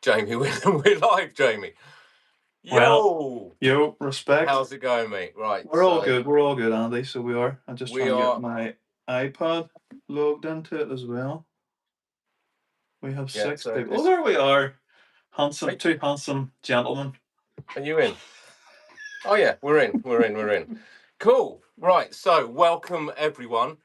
Jamie. We're live, Jamie. Well, Yo, respect. how's it going, mate? Right, We're all good. We're all good, Andy. So we are. I'm just We trying to are- get my iPad logged into it as well. We have Yeah, six so people. this- Oh, there we are. Hey. Two handsome gentlemen. Are you in? Oh yeah, we're in. Cool. Right, so welcome everyone.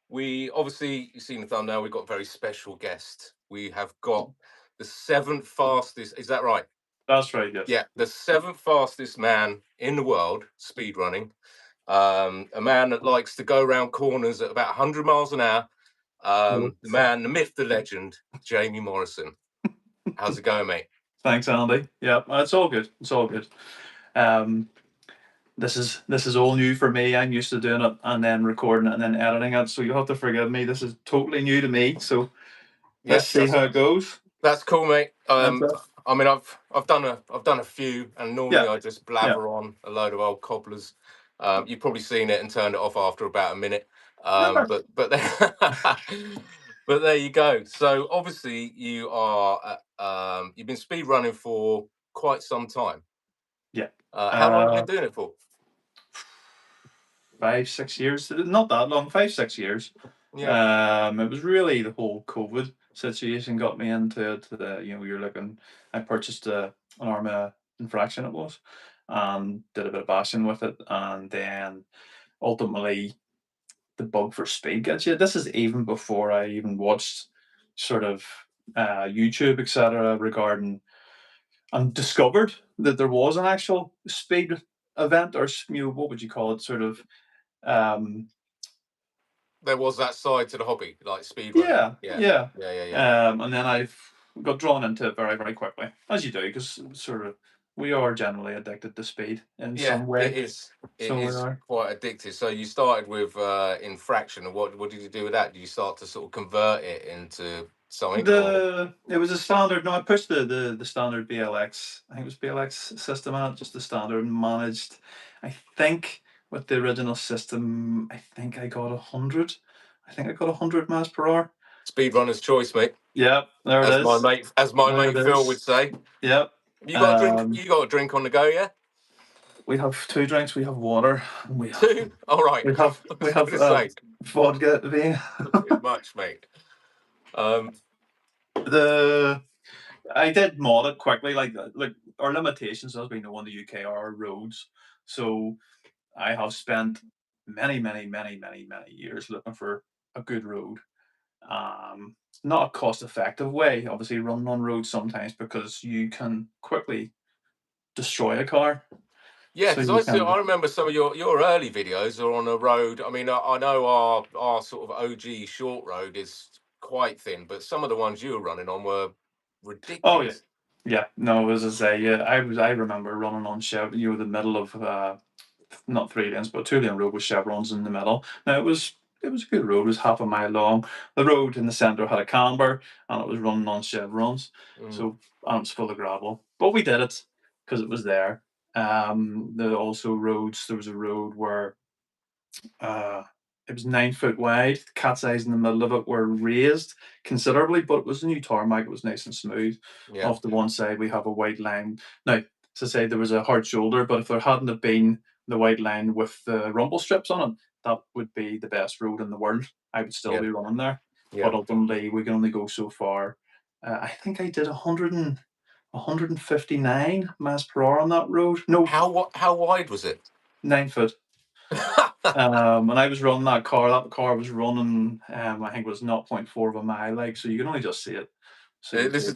We obviously, you've seen the thumbnail. We've got a very special guest. We have got the 7th fastest. Is that right? That's right. Yes. Yeah, the 7th fastest man in the world speedrunning. A man that likes to go around corners at about 100 miles an hour. The man, the myth, the legend, Jamie Morrison. How's it going, mate? Thanks, Andy. Yeah, it's all good. It's all good. This is all new for me. I'm used to doing it and then recording it and then editing it. So you'll have to forgive me. This is totally new to me. So let's see how it goes. That's cool, mate. That's it. I mean, I've done a few, and normally I just blabber on a load of old cobblers. You've probably seen it and turned it off after about a minute. But but there you go. So obviously you are you've been speed running for quite some time. Yeah. How long have you been doing it for? 5-6 years. Not that long. 5-6 years. Yeah. It was really the whole COVID situation got me into it. You're looking. I purchased an Arma infraction it was, and did a bit of bashing with it, and then ultimately the bug for speed gets you. This is even before I even watched sort of YouTube, etc., regarding and discovered that there was an actual speed event, or what would you call it? Sort of. There was that side to the hobby, like speed running. Yeah. Yeah. And then I've got drawn into it very, very quickly, as you do, because sort of we are generally addicted to speed in some way. It is. It So we is are. quite addictive. So you started with infraction, and what did you do with that? Did you start to sort of convert it into something? It was a standard. No, I pushed the standard BLX. I think it was BLX system out, just the standard managed. I think with the original system, I think I got 100. I think I got 100 miles per hour. Speedrunner's choice, mate. Yep, there it is. As my mate Phil would say. Yep. You got a drink. You got a drink on the go, yeah? We have 2 drinks. We have water. And we have, 2. All right. We have vodka. Too much, mate. I did mod it quickly, like our limitations, as we know in the UK, are our roads. So I have spent many years looking for a good road. Not a cost-effective way, obviously, running on roads sometimes, because you can quickly destroy a car. Yeah, because I remember some of your early videos are on a road. I mean, I know our sort of OG short road is quite thin, but some of the ones you were running on were ridiculous. Oh yeah. No, as I say, yeah, I remember running on the middle of not 3 lanes, but 2 lane road with chevrons in the middle. Now it was a good road. It was half a mile long. The road in the centre had a camber, and it was running on chevrons. So and it was full of gravel. But we did it because it was there. There also roads. There was a road where it was 9 foot wide. The cat's eyes in the middle of it were raised considerably, but it was a new tarmac. It was nice and smooth. Yeah. Off the one side, we have a white line. Now, to say there was a hard shoulder, but if there hadn't have been the white line with the rumble strips on it, that would be the best road in the world. I would still be running there. Yeah. But ultimately, we can only go so far. I think I did 159 miles per hour on that road. No. How wide was it? 9 foot. When I was running that car was running, I think it was 0.4 of a mile, like, so you can only just see it. So this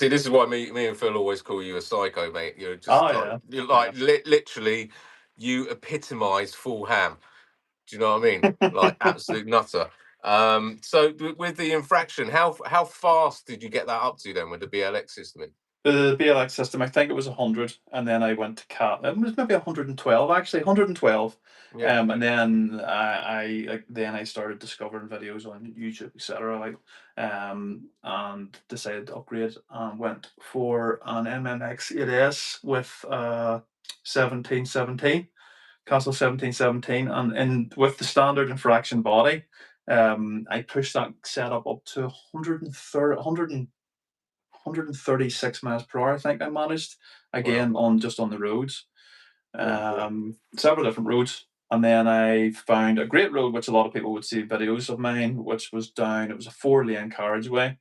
is why me and Phil always call you a psycho, mate. You're just you're like literally, you epitomise full ham. Do you know what I mean? Like absolute nutter. So with the infraction, how fast did you get that up to then with the BLX system in? The BLX system, I think it was 100, and then I went to cat. It was maybe 112 actually, 112. Yeah. And then I started discovering videos on YouTube, etc. Like, and decided to upgrade and went for an MMX 8S with 1717. Castle 1717, and with the standard infraction body, I pushed that setup up to 130, 136 miles per hour. I think I managed again Wow. on the roads, Yeah. several different roads. And then I found a great road, which a lot of people would see videos of mine, which was down. It was a 4-lane carriageway,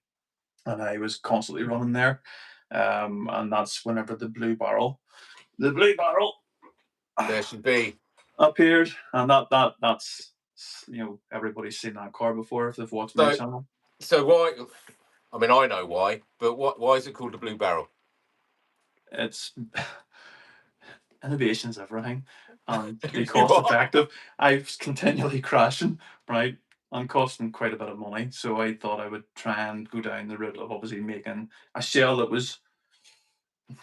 and I was constantly running there. And that's whenever the blue barrel There should be. appeared, and that's everybody's seen that car before if they've watched my So, channel. so why? I mean, I know why, but why is it called the Blue Barrel? It's innovation's everything, and to be You cost are. effective. I was continually crashing, right, and costing quite a bit of money. So I thought I would try and go down the route of obviously making a shell that was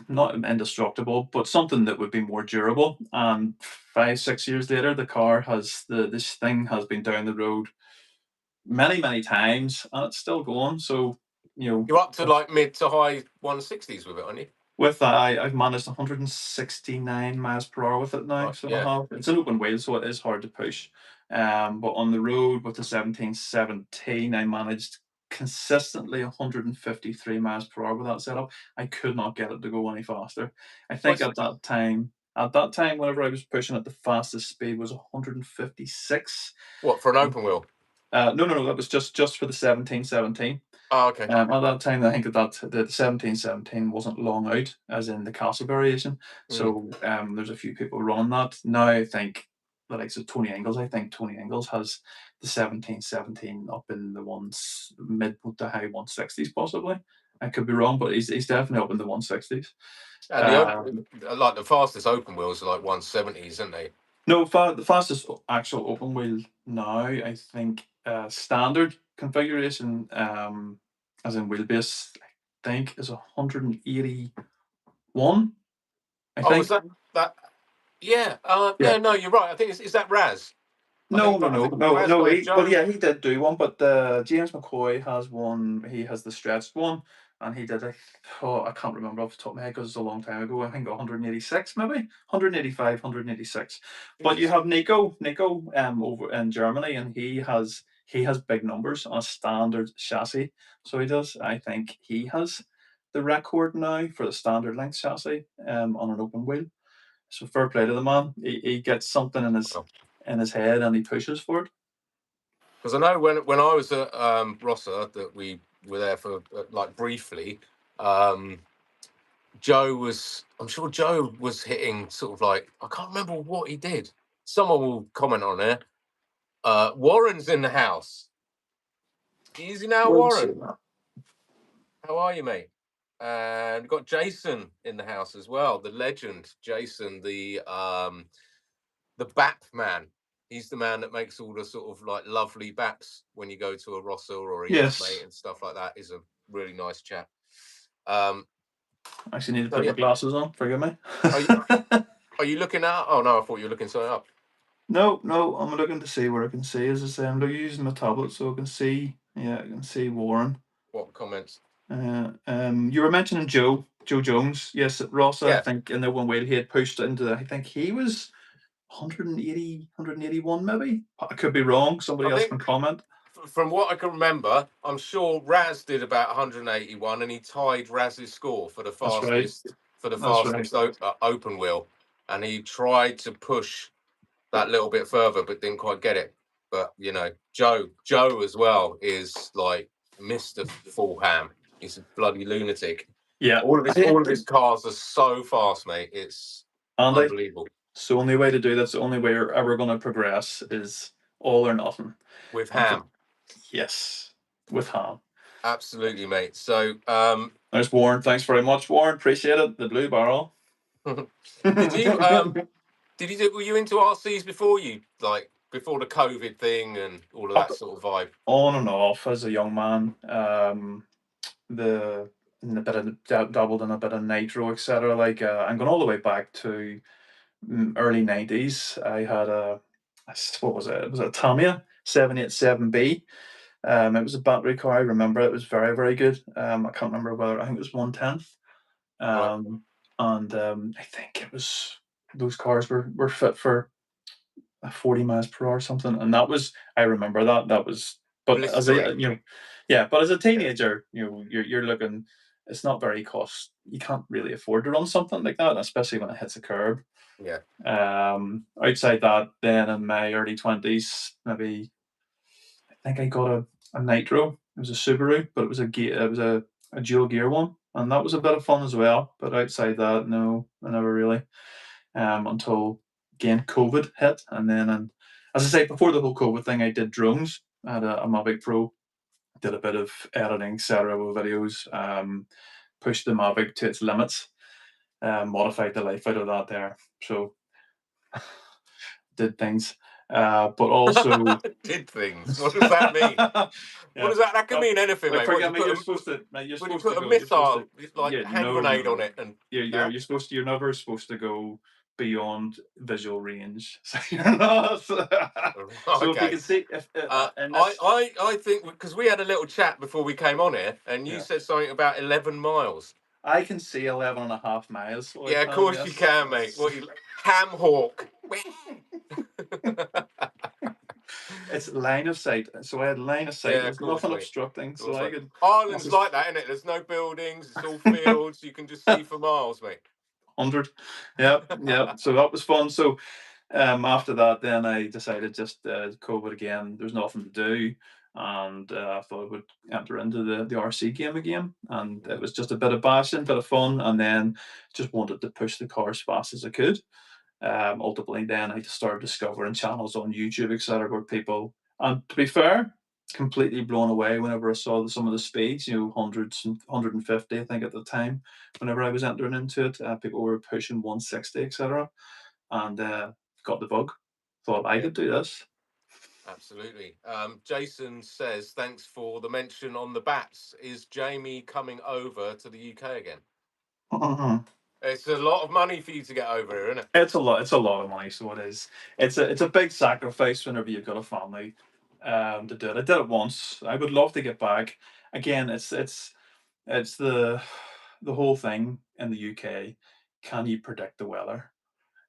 not indestructible, but something that would be more durable. And 5, 6 years later, the car has this thing has been down the road many, many times, and it's still going. So, You're up to like mid to high 160s with it, aren't you? with that, I've managed 169 miles per hour with it now. Right. So I Yeah. have. It's an open wheel, so it is hard to push. But on the road with the 1717, I managed consistently 153 miles per hour with that setup. I could not get it to go any faster. I think What's at that time, whenever I was pushing it, the fastest speed was 156. what for an open wheel? No, that was just for the 1717. Oh, okay. At that time, I think the 1717 wasn't long out, as in the castle variation. Mm. So there's a few people running that. Now I think the likes of Tony Ingles, I think Tony Ingles has the 1717 up in the mid to high 160s, possibly. I could be wrong, but he's definitely up in the 160s. And like the fastest open wheels are like 170s, isn't they? No, the fastest actual open wheel now, I think, standard configuration, as in wheelbase, I think is 181. I Oh, is think. that? Yeah. Yeah. Yeah. No, you're right. I think is that Raz? No, no, I no, think no, Raz no. got a Well, Joe. yeah, he did do one, but James McCoy has one. He has the stretched one, and he did. I can't remember off the top of my head because it's a long time ago. I think 186, maybe 185, 186. But you Jesus. have Nico, over in Germany, and he has big numbers on a standard chassis. So he does. I think he has the record now for the standard length chassis, on an open wheel. So fair play to the man. He gets something in his head and he pushes for it. Because I know when I was at Rosser that we were there for like briefly. Joe was. I'm sure Joe was hitting sort of like I can't remember what he did. Someone will comment on it. Warren's in the house. Easy now, Wouldn't say Warren. that. How are you, mate? And we've got Jason in the house as well. The legend, Jason, the BAP man. He's the man that makes all the sort of like lovely BAPs when you go to a Rosser or a Yes Mate Yes. and stuff like that. He's a really nice chap. Actually need to So put yeah, my glasses on. Forgive me. are you, are you looking at? Oh no, I thought you were looking something up. No. I'm looking to see where I can see. As I say, I'm using my tablet so I can see. Yeah, I can see Warren. What comments? You were mentioning Joe Jones. Yes, at Ross. I Yeah, think in the one way he had pushed into. I think he was 180, 181, maybe. I could be wrong. Somebody I else can think comment. from what I can remember, I'm sure Raz did about 181, and he tied Raz's score for the That's right. fastest That's right. open wheel, and he tried to push that little bit further, but didn't quite get it. But you know, Joe as well is like Mr. Full Ham. He's a bloody lunatic. Yeah. All of his cars are so fast, mate. It's Andy, unbelievable. it's the only way to do that's the only way you're ever going to progress is all or nothing. With And Ham, yes, with Ham. absolutely, mate. So, There's Warren. Thanks very much, Warren. Appreciate it. The blue barrel. did you were you into RCs before before the COVID thing and all of that sort of vibe? On and off as a young man. The and a bit of dabbled in a bit of nitro, etc. Like I'm going all the way back to early 90s. I had what was it? It was a Tamiya 787B. It was a battery car. I remember it was very, very good. I can't remember whether I think it was 110th. Right. And I think it was those cars were fit for 40 miles per hour or something. And I remember that was, but as a Blistering. yeah, but as a teenager, you're looking it's not very cost. You can't really afford to run something like that, especially when it hits a curb. Yeah. Outside that, then in my early 20s, maybe I think I got a Nitro. It was a Subaru, but it was a dual gear one, and that was a bit of fun as well. But outside that, no, I never really. Until again COVID hit, and then as I say, before the whole COVID thing, I did drones. I had a Mavic Pro, did a bit of editing, etc. with videos, pushed the Mavic to its limits, modified the life out of that there. So did things, but also Did things. What does that mean? What yeah. does that? That could mean anything, Like mate. What forgive you me, put you're a supposed to. Mate, you're when you supposed to put a go. You're supposed to. missile, it's like Yeah, hand no, grenade no, on no. it, and You're huh? you're supposed to. You're never supposed to go beyond visual range. So you're not. So if you Okay. can see, if in I, this, I, I think because we had a little chat before we came on here, and you yeah, said something about 11 miles. I can see 11.5 miles. So I Yeah, of can. course you Yes, can, mate. yes. What you ham hawk? It's line of sight. So I had line of sight. Yeah, There of was course, nothing mate. obstructing, Of so course, I mate. could. I Ireland's was like that, isn't it? There's no buildings. It's all fields. You can just see for miles, mate. 100. Yeah, yeah. So that was fun. So after that, then I decided just COVID again. There's nothing to do, and I thought I would enter into the RC game again. And it was just a bit of passion, bit of fun, and then just wanted to push the car as fast as I could. Ultimately, then I started discovering channels on YouTube, etc., where people, and to be fair, completely blown away whenever I saw some of the speeds, hundreds and 150, I think at the time, whenever I was entering into it, people were pushing 160, etc., and got the bug. Thought I Yeah, could do this. absolutely. Jason says, thanks for the mention on the bats. Is Jamie coming over to the UK again? It's a lot of money for you to get over here, isn't it? It's a lot. It's a lot of money. So it is. It's a big sacrifice whenever you've got a family to do it. I did it once. I would love to get back. Again, it's the whole thing in the UK. Can you predict the weather?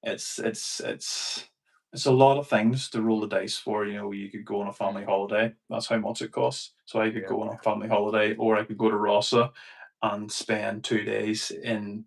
It's it's it's it's a lot of things to roll the dice for. You could go on a family Mm, holiday. That's how much it costs. So I could yeah. go on a family holiday, or I could go to Rossa and spend 2 days in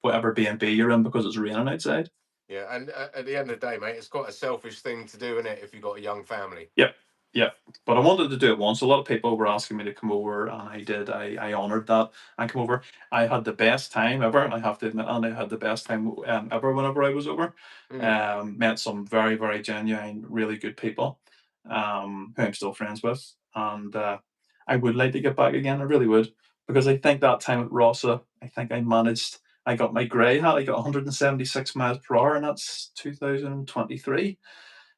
whatever B&B you're in because it's raining outside. Yeah, and at the end of the day, mate, it's quite a selfish thing to do, isn't it, if you've got a young family? Yep, yep. But I wanted to do it once. A lot of people were asking me to come over, and I did. I honoured that and come over. I had the best time ever, and I have to admit, and I had the best time ever whenever I was over. Mm, Met some very, very genuine, really good people, who I'm still friends with, and I would like to get back again. I really would, because I think that time at Rossa, I think I managed. I got my grey hat. I got 176 miles per hour, and that's 2023,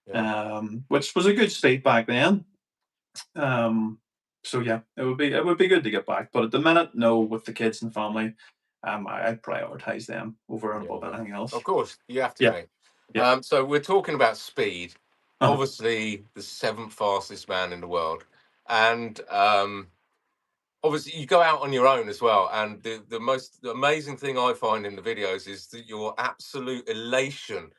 yeah, which was a good speed back then. Um, so yeah, it would be good to get back, but at the minute, no. With the kids and family, I'd prioritize them over and yeah, above yeah. anything else. Of course, you have to, Yeah, mate. yeah. So we're talking about speed. Uh-huh. Obviously, the seventh fastest man in the world, and obviously you go out on your own as well. And the amazing thing I find in the videos is that your absolute elation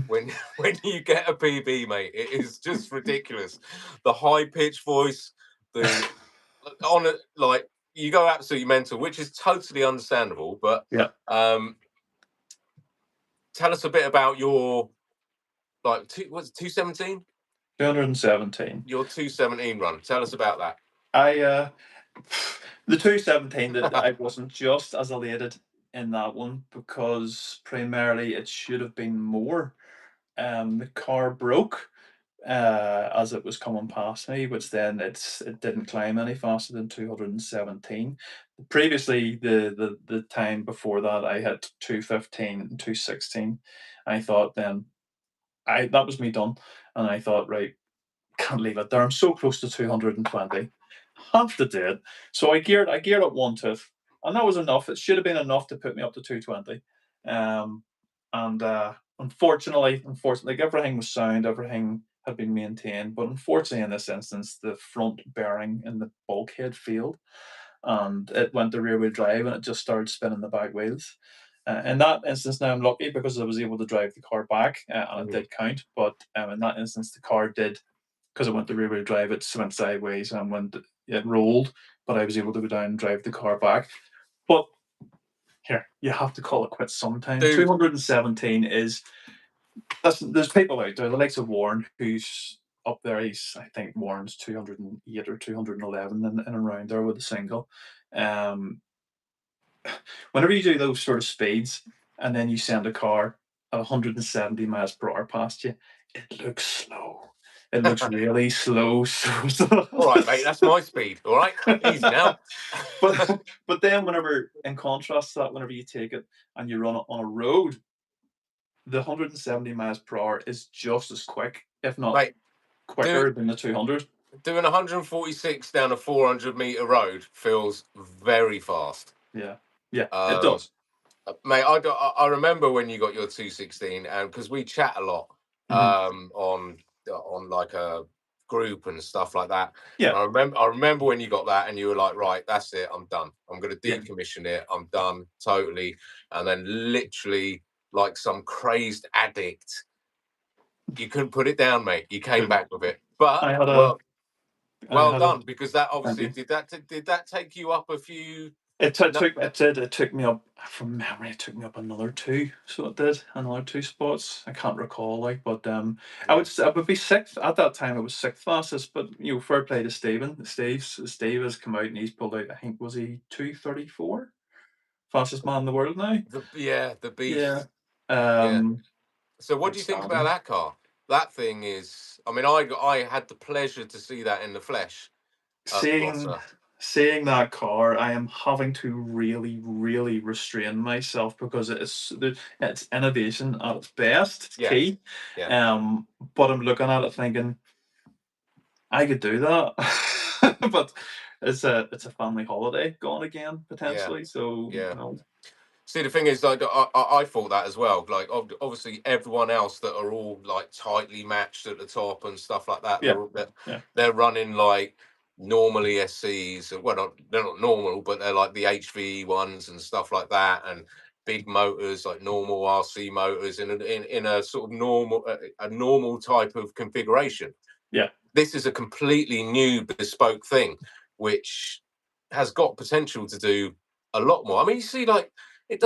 when when you get a PB, mate. It is just ridiculous. The high pitched voice, the on it, like you go absolutely mental, which is totally understandable. But Yeah, um, tell us a bit about your what's 217? 217. Your 217 run. Tell us about I the 217 that that. I wasn't just as elated in that one because primarily it should have been more. The car broke as it was coming past me, which then it didn't climb any faster than 217. Previously, the time before that, I hit 215 and 216. I thought then I that was me done, and I thought right, can't leave it there. I'm so close to 220. Have to do it. So I geared up one tooth, and that was enough. It should have been enough to put me up to 220. Um, and unfortunately, like everything was sound, everything had been maintained, but unfortunately, in this instance, the front bearing in the bulkhead failed, and it went to rear wheel drive, and it just started spinning the back wheels. In that instance, now I'm lucky because I was able to drive the car back, and it Mhm. did count. But in that instance, the car did, because it went to rear wheel drive, it went sideways and it rolled, but I was able to go down and drive the car back. But here, you have to call it quits sometime. Dude. 217 is. There's people out there, the likes of Warren, who's up there. I think Warren's 208 or 211 in and around there with a single. Um, Whenever you do those sort of speeds and then you send a car at 170 miles per hour past you, it looks slow. It looks really slow. All right, mate, that's my speed. All right, easy now. but then whenever, in contrast to that, whenever you take it and you run it on a road, the 170 miles per hour is just as quick, if not Mate, quicker than the 200. Doing 146 down a 400-meter road feels very fast. Yeah, it does. Mate, I remember when you got your 216, and because we chat a lot on like a group and stuff like that. Yeah. And I remember when you got that, and you were like, right, that's it, I'm done. I'm going to decommission it. I'm done totally. And then literally, like some crazed addict, you couldn't put it down, mate. You came back with it. But well done, because that obviously did that take you up a few. It took me up, from memory. It took me up another two, so it did another 2 spots. I can't recall, like, but I would be sixth at that time. It was sixth fastest, but fair play to Steven. Steve has come out and he's pulled out. I think, was he 234, fastest man in the world now? The beast. Yeah. So what do you think about that car? That thing is. I mean, I had the pleasure to see that in the flesh. Seeing that car, I am having to really, really restrain myself, because it's innovation at its best. It's key. Yeah. But I'm looking at it thinking, I could do that, but it's a family holiday gone again potentially. So See, the thing is, like, I thought that as well. Like, obviously, everyone else that are all like tightly matched at the top and stuff like that. They're running like normal ESCs. Well, they're not normal, but they're like the HV ones and stuff like that, and big motors like normal RC motors in a sort of normal type of configuration. Yeah, this is a completely new bespoke thing, which has got potential to do a lot more. I mean, you see, like, it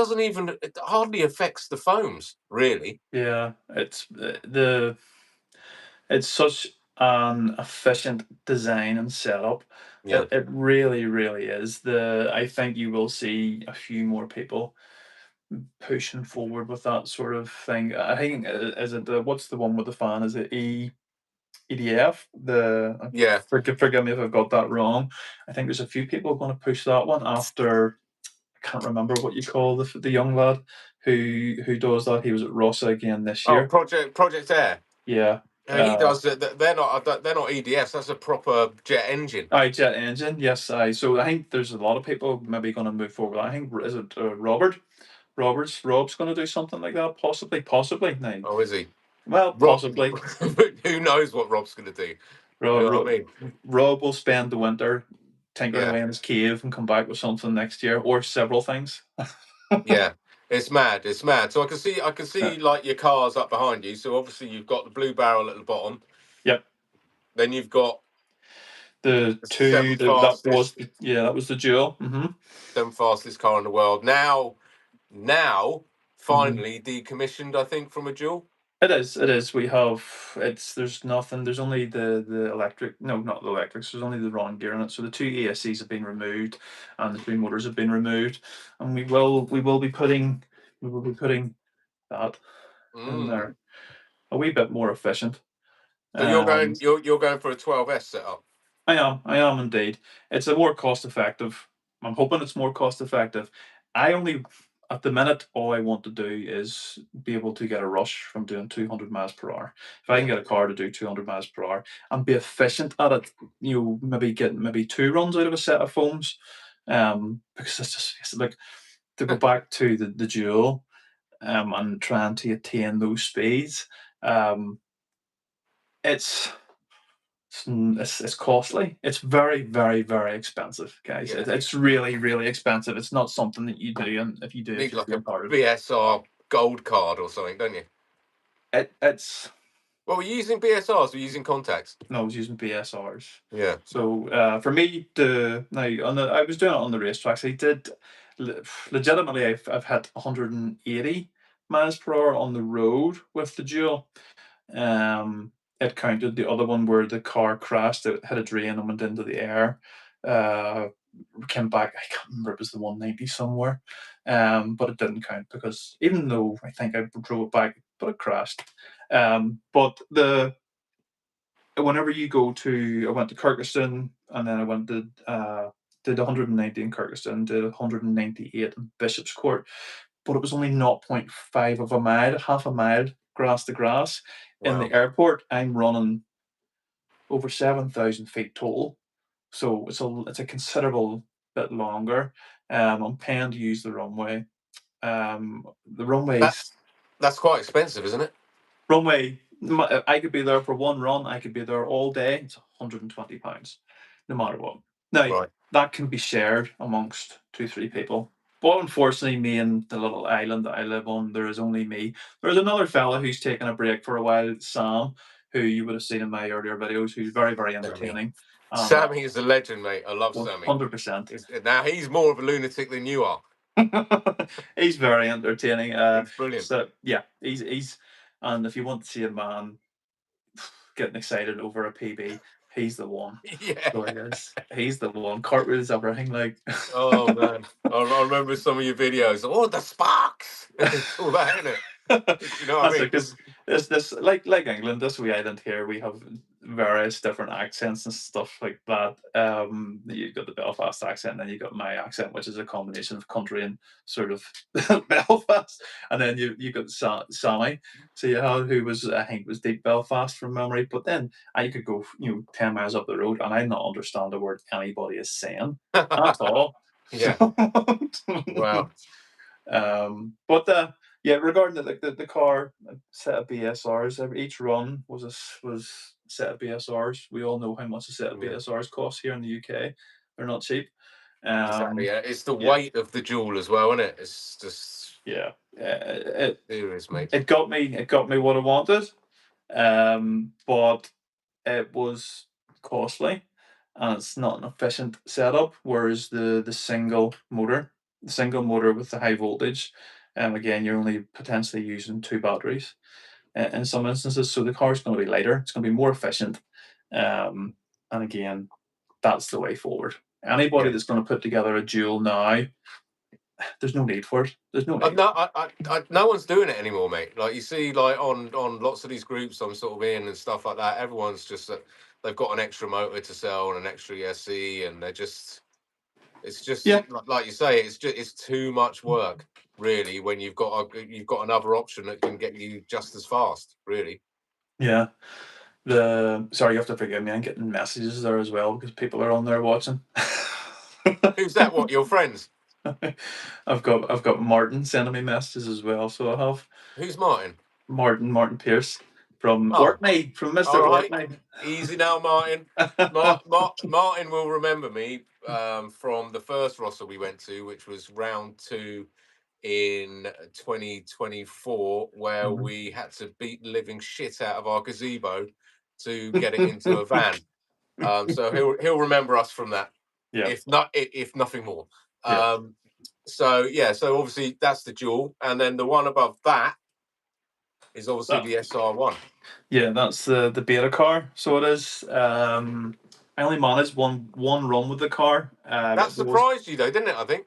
hardly affects the foams, really. Yeah, it's such an efficient design and setup. Yeah. It really, really is. I think you will see a few more people pushing forward with that sort of thing. I think, is it what's the one with the fan? Is it EDF? Forgive me if I've got that wrong. I think there's a few people going to push that one after. I can't remember what you call the young lad who does that. He was at Rossa again this year. Project Air. Yeah. He does it. They're not EDFs. That's a proper jet engine. Jet engine. Yes. So I think there's a lot of people maybe going to move forward. I think, is it Rob's going to do something like that? Possibly. No. Oh, is he? Well, possibly. Who knows what Rob's going to do? You know what I mean? Rob will spend the winter tinkering away in his cave and come back with something next year, or several things. Yeah, it's mad. So I can see like your cars up behind you. So obviously you've got the blue barrel at the bottom. Yep. Then you've got the two. That was the Duel. Seventh fastest car in the world. Now, finally decommissioned, I think, from a Duel. It is. We have there's nothing. There's only the electric. No, not the electrics. There's only the running gear in it. So the 2 ESCs have been removed, and the 3 motors have been removed, and we will be putting that in there, a wee bit more efficient. So you're going for a 12S setup. I am indeed. It's a more cost effective. I'm hoping it's more cost effective. At the minute, all I want to do is be able to get a rush from doing 200 miles per hour. If I can get a car to do 200 miles per hour and be efficient at it, maybe get 2 runs out of a set of foams, because it's like, to go back to the Duel, and trying to attain those speeds, it's costly. It's very, very, very expensive, guys. It's really, really expensive. It's not something that you do, and if you do, need like a BSR gold card or something, don't you? It's. Well, were you using BSRs? Were you using contacts? No, I was using BSRs. Yeah. So for me, I was doing it on the racetracks. I did legitimately, I've hit 180 miles per hour on the road with the dual. It counted the other one where the car crashed, it hit a drain and went into the air. Came back, I can't remember, it was the 190 somewhere. But it didn't count because even though I think I drove it back, but it crashed. But whenever you go to, I went to Kirkeston and then I went to did 190 in Kirkeston, did 198 in Bishop's Court, but it was only 0.5 of a mile, half a mile grass to grass. In Wow. the airport, I'm running over 7,000 feet total, so it's a considerable bit longer. I'm paying to use the runway. The runways That's quite expensive, isn't it? runway. I could be there for one run. I could be there all day. It's £120, no matter what. Now Right. that can be shared amongst 2-3 people. But unfortunately, me and the little island that I live on, there is only me. There's another fella who's taking a break for a while, Sam, who you would have seen in my earlier videos, who's very, very Sammy. entertaining. And Sammy is a legend, mate. I love Sammy. 100%. Now he's more of a lunatic than you are. He's very entertaining. He's brilliant. So yeah, he's and if you want to see a man getting excited over a PB, he's the one. Yeah. So he is. He's the one. Cartwheels, everything like. Oh man, I remember some of your videos. Oh, the sparks! It's all that, isn't it? You know what I That's mean? it, because this like England, this wee island here, we have various different accents and stuff like that. You've got the Belfast accent, and then you've got my accent, which is a combination of country and sort of Belfast. And then you got Sammy, so you have who was, I think, was deep Belfast from memory. But then I could go 10 miles up the road and I not understand the word anybody is saying at all. Yeah. Wow. But yeah, regarding the car set of BSRs, each run was was a set of BSRs. We all know how much a set of Yeah. BSRs cost here in the UK. They're not cheap. Exactly. Yeah. It's the Yeah, weight of the jewel as well, isn't it? It's just yeah. It serious, mate. it got me. It got me what I wanted. But it was costly, and it's not an efficient setup. Whereas the single motor with the high voltage, again, you're only potentially using 2 batteries in some instances. So the car's going to be lighter. It's going to be more efficient. And again, that's the way forward. Anybody Yeah. that's going to put together a dual now, there's no need for it. There's no need. No one's doing it anymore, mate. Like you see, like on lots of these groups I'm sort of in and stuff like that. Everyone's just they've got an extra motor to sell and an extra SE, and it's just Yeah, like you say, it's too much work, really. When you've got another option that can get you just as fast, really. yeah. Sorry, you have to forgive me. I'm getting messages there as well because people are on there watching. Who's that? What, your friends? I've got Martin sending me messages as well. So I have Who's Martin? Martin Pierce from Oh, Orkney, from all Mr. right. Orkney. Easy now, Martin. Martin will remember me from the first Russell we went to, which was round 2 in 2024, where Mhm. we had to beat the living shit out of our gazebo to get it into a van. So he'll remember us from that, Yeah, if nothing more. yeah. So yeah, so obviously that's the dual, and then the one above that is obviously That, the SR1. yeah, that's the beta car. So it is. I only managed one run with the car. That There was. surprised you though, didn't it? I think.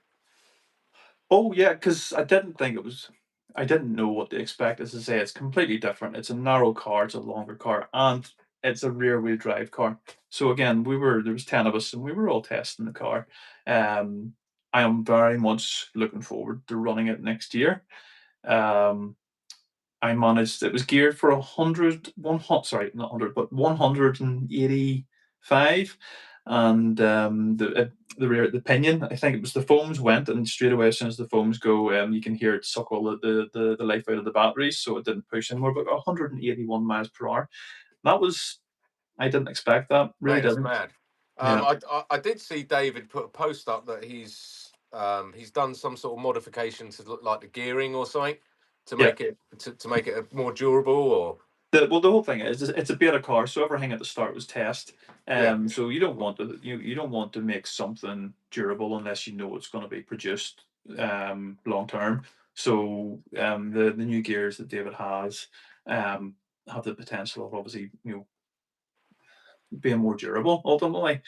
Oh yeah, because I didn't think it was. I didn't know what to expect. As I say, it's completely different. It's a narrow car. It's a longer car, and it's a rear-wheel drive car. So again, there was 10 of us, and we were all testing the car. Um, I am very much looking forward to running it next year. Um, I managed. It was geared for 100, 100. Sorry, not 100, but 185, and the pinion. I think it was the foams went, and straight away as soon as the foams go, you can hear it suck all the life out of the batteries, so it didn't push anymore. But 181 miles per hour. That was. I didn't expect that. Really Mate, that's didn't. mad. Yeah. I did see David put a post up that he's done some sort of modification to look like the gearing or something to Yeah. make it more durable or The whole thing is it's a beta car, so everything at the start was test. yeah. So you don't want to make something durable unless you know it's going to be produced long term. So the new gears that David has have the potential of obviously being more durable. Ultimately,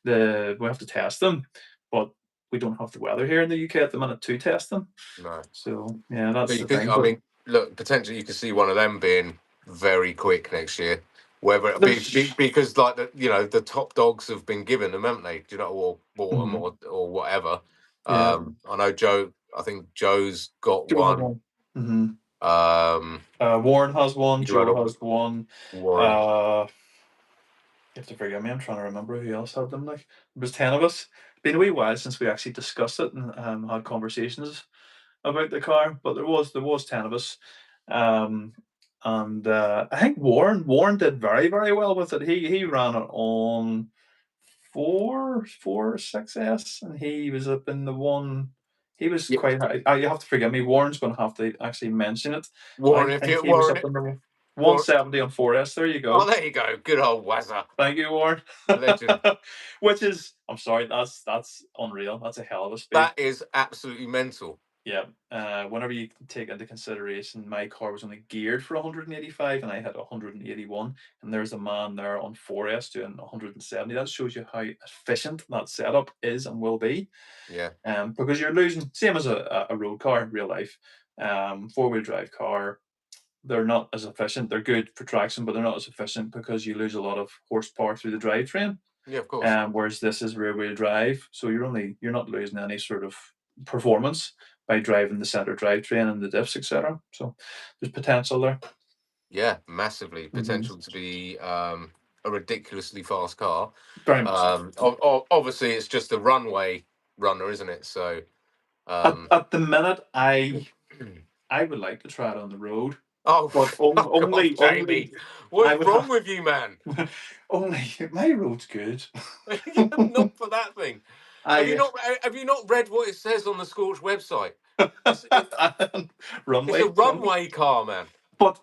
we have to test them, but we don't have the weather here in the UK at the minute to test them. No. So yeah, that's But you the could, thing. I But mean, look, potentially you could see one of them being very quick next year. Whether it there's because like the top dogs have been given them, haven't they? Do you know, or bought them Mhm. or whatever. Yeah, I know Joe. I think Joe's got Joe has one. one. Mhm. Um, Warren has one. you had Joe a has one. Warren. Uh, you have to forgive me. I'm trying to remember who else had them. Like there was 10 of us. Been a wee while since we actually discussed it and had conversations about the car, but there was 10 of us. Um, and I think Warren did very very well with it. He ran it on 4.6S, and he was up in the one. He was Yeah, quite high. You have to forgive me. Warren's going to have to actually mention it, but I Warren. If think you he was Warren, up in the Warren. 170 on 4S. There you Oh, go. there you go. Good old Wazza, Thank you, Warren. legend. Which is, I'm sorry, that's unreal. That's a hell of a speed. That is absolutely mental. Yeah. Whenever you take into consideration my car was only geared for 185 and I had 181, and there's a man there on 4S doing 170. That shows you how efficient that setup is and will be. Yeah, Because you're losing, same as a road car in real life. Four-wheel drive car, they're not as efficient. They're good for traction, but they're not as efficient because you lose a lot of horsepower through the drivetrain. yeah, of course. Whereas this is rear wheel drive, so you're not losing any sort of performance by driving the center drivetrain and the diffs, etc. So there's potential there. Yeah, massively Hmm. potential to be a ridiculously fast car. Very much so. Obviously, it's just a runway runner, isn't it? So, um, At the minute, I would like to try it on the road, oh, but fuck off, only Jamie. What's I would wrong have with you, man? only my road's good. Not for that thing. I Have you not read what it says on the Scorch website? It's it, it's a runway, runway car, man. but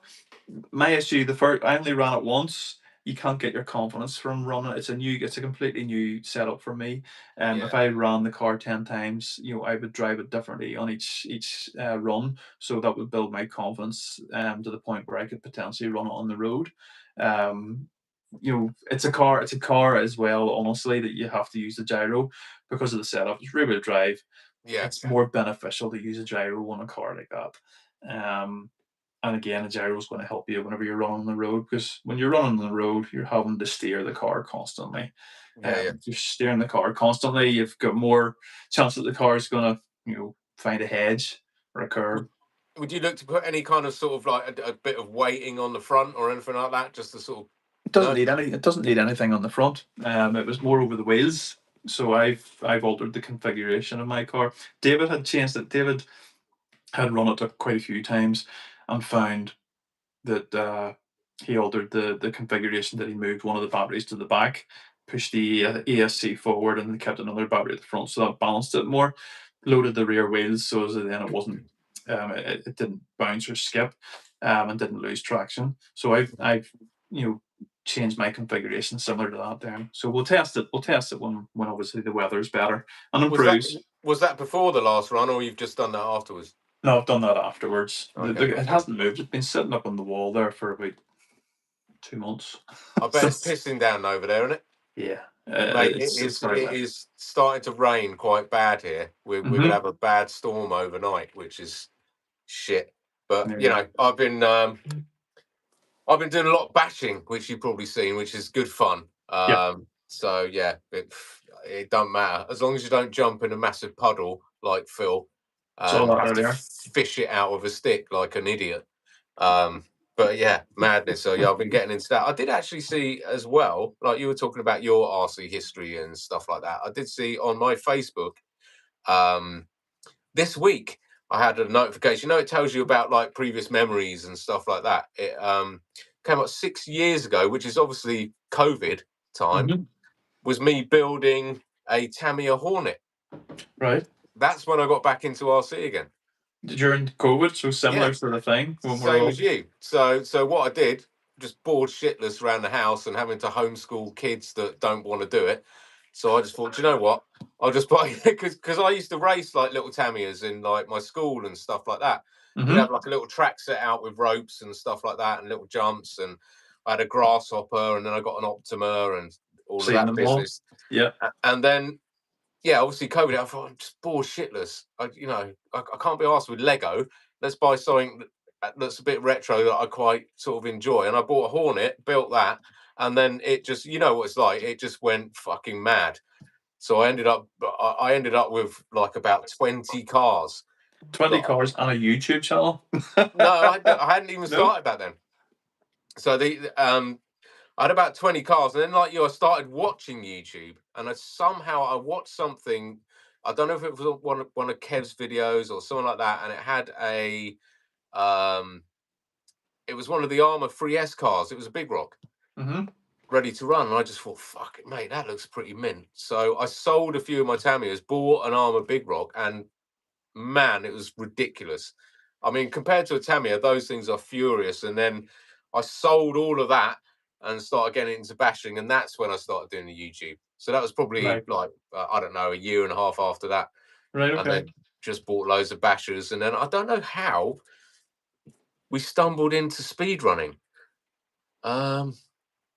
my issue, the first I only ran it once. You can't get your confidence from running. It's a completely new setup for me. If Yeah, I ran the car 10 times, I would drive it differently on each run. So that would build my confidence to the point where I could potentially run it on the road. Um, it's a car. It's a car as well. Honestly, that you have to use the gyro because of the setup. It's rear wheel drive. yeah, It's more beneficial to use a gyro on a car like that. And again, a gyro is going to help you whenever you're running on the road because when you're running on the road, you're having to steer the car constantly. yeah, yeah. If you're steering the car constantly, you've got more chance that the car is going to, find a hedge or a curb. Would, would you look to put any kind of sort of like a bit of weighting on the front or anything like that, just to sort of It doesn't no? need any. It doesn't need anything on the front. It was more over the wheels. So I've altered the configuration of my car. David had changed it. David had run it quite a few times and found that he altered the configuration, that he moved one of the batteries to the back, pushed the ESC forward, and kept another battery at the front, so that balanced it more. Loaded the rear wheels so that then it wasn't it didn't bounce or skip, and didn't lose traction. So I've you know changed my configuration similar to that. Then so we'll test it. We'll test it when obviously the weather's better and Was that improves. was that before the last run, or you've just done that afterwards? No, I've done that afterwards. Okay, It gotcha. hasn't moved. It's been sitting up on the wall there for about 2 months. I bet it's Since pissing down over there, isn't it? yeah, Mate, it's it very wet. is starting to rain quite bad here. We're gonna Hmm. have a bad storm overnight, which is shit. But Yeah. I've been doing a lot of bashing, which you've probably seen, which is good fun. Yep. So yeah, it don't matter as long as you don't jump in a massive puddle like Phil Saw and that have to earlier. fish it out with a stick like an idiot. Um, but yeah, madness. So yeah, I've been getting into that. I did actually see as well, like you were talking about your RC history and stuff like that. I did see on my Facebook um, this week. I had a notification. It tells you about like previous memories and stuff like that. It came up 6 years ago, which is obviously COVID time. Hmm. Was me building a Tamiya Hornet. Right. That's when I got back into RC again. During COVID, so Yeah, similar sort of thing when we're same all. as you. So what I did, just bored shitless around the house and having to homeschool kids that don't want to do it. So I just thought, you know what? I'll just buy because I used to race like little Tamias in like my school and stuff like that. We'd Mm-hmm. have like a little track set out with ropes and stuff like that and little jumps, and I had a grasshopper, and then I got an Optima and all of Seen that them all. business. Yeah. And then yeah, obviously COVID, I thought I'm just bored shitless. I can't be asked with Lego. Let's buy something that's a bit retro that I quite sort of enjoy. And I bought a Hornet, built that, and then it just, you know what it's like. It just went fucking mad. So I ended up with like about 20 cars. 20 That cars on a YouTube channel. No, I hadn't even No. started back then. So I had about 20 cars, and then like you, I started watching YouTube, and I watched something. I don't know if it was one of Kev's videos or something like that, and it had um, it was one of the Armour 3S cars. It was a Big Rock Mm-hmm. ready to run, and I just thought, fuck it, mate, that looks pretty mint. So I sold a few of my Tamias, bought an Armour Big Rock, and man, it was ridiculous. I mean, compared to a Tamiya, those things are furious. And then I sold all of that and started getting into bashing, and that's when I started doing the YouTube. So that was probably Right. like I don't know, a year and a half after that, Right. and Okay. then just bought loads of bashers, and then I don't know how we stumbled into speed running. Um,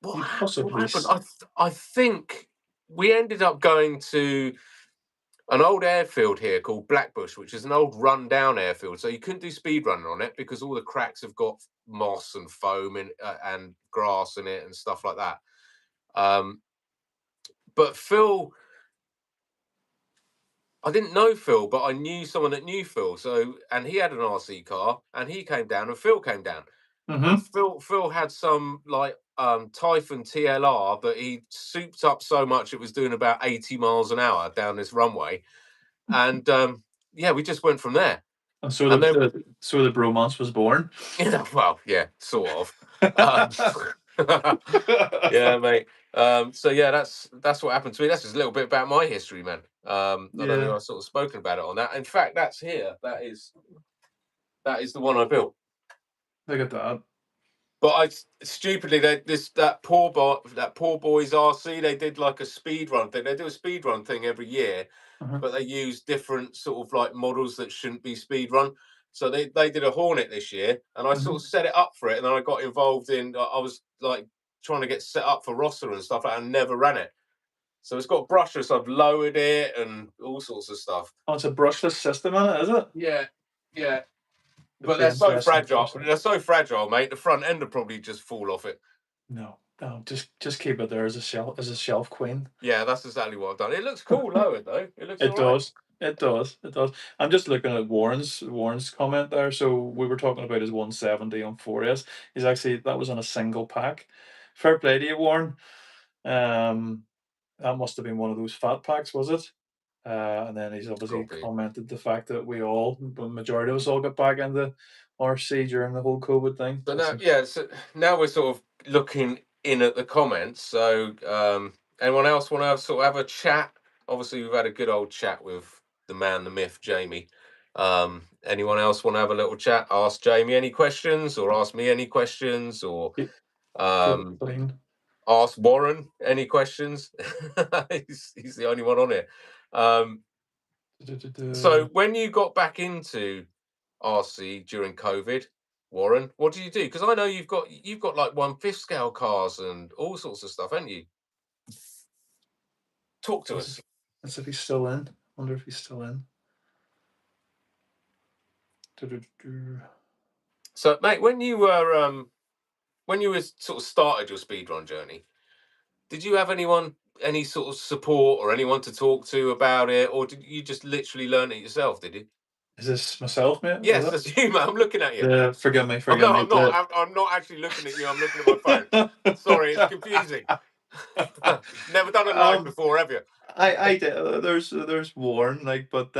You what possibly. happened? I think we ended up going to an old airfield here called Blackbush, which is an old run-down airfield. So you couldn't do speed running on it because all the cracks have got moss and foam and grass in it and stuff like that. Um, but Phil, I didn't know Phil, but I knew someone that knew Phil. So, and he had an RC car, and he came down, and Phil came down, and Mm-hmm. Phil had some like Typhon TLR that he souped up so much it was doing about 80 miles an hour down this runway, and yeah, we just went from there. And so And then the bromance was born. well, yeah, sort of. Yeah, mate. So yeah, that's what happened to me. That's just a little bit about my history, man. I don't think Yeah. I've sort of spoken about it on that. In fact, that's here. That is the one I built. Look at that. But stupidly, that poor boys RC, they did like a speed run thing. They do a speed run thing every year, Uh-huh. but they use different sort of like models that shouldn't be speed run. So they did a Hornet this year, and I Mm-hmm. sort of set it up for it, and then I got involved in. I was like trying to get set up for roster and stuff, and never ran it. So it's got brushless. So I've lowered it and all sorts of stuff. Oh, it's a brushless system in it, is it? Yeah, yeah. Could But be they're so interesting to fragile. test out. They're so fragile, mate. The front end will probably just fall off it. No, no, just keep it there as a shelf queen. Yeah, that's exactly what I've done. It looks cool lowered though. It looks It all right. does. It does. It does. I'm just looking at Warren's comment there. So we were talking about his 170 on 4S. He's actually that was on a single pack. Fair play to you, Warren. Um, that must have been one of those fat packs, was it? And then he's obviously Got to be. commented the fact that the majority of us all got back into RC during the whole COVID thing. So now, yeah. So now we're sort of looking in at the comments. So anyone else want to have a chat? Obviously, we've had a good old chat with the man, the myth, Jamie. Anyone else want to have a little chat? Ask Jamie any questions, or ask me any questions, or Keep, keep it um, clean. ask Warren any questions. He's the only one on here. So when you got back into RC during COVID, Warren, what do you do? Because I know you've got like 1/5 scale cars and all sorts of stuff, haven't you? Talk to us. Let's see if he's still in. Wonder if he's still in. So, mate, when you were sort of started your speedrun journey, did you have any sort of support or anyone to talk to about it, or did you just literally learn it yourself? Did you? Is this myself, mate? Is Yes, it? that's you, man. I'm looking at you. Yeah, forgive me, Oh forgive no, me. I'm not. I'm not actually looking at you. I'm looking at my phone. Sorry, it's confusing. Never done a live um, before, have you? I did. There's Warren, like, but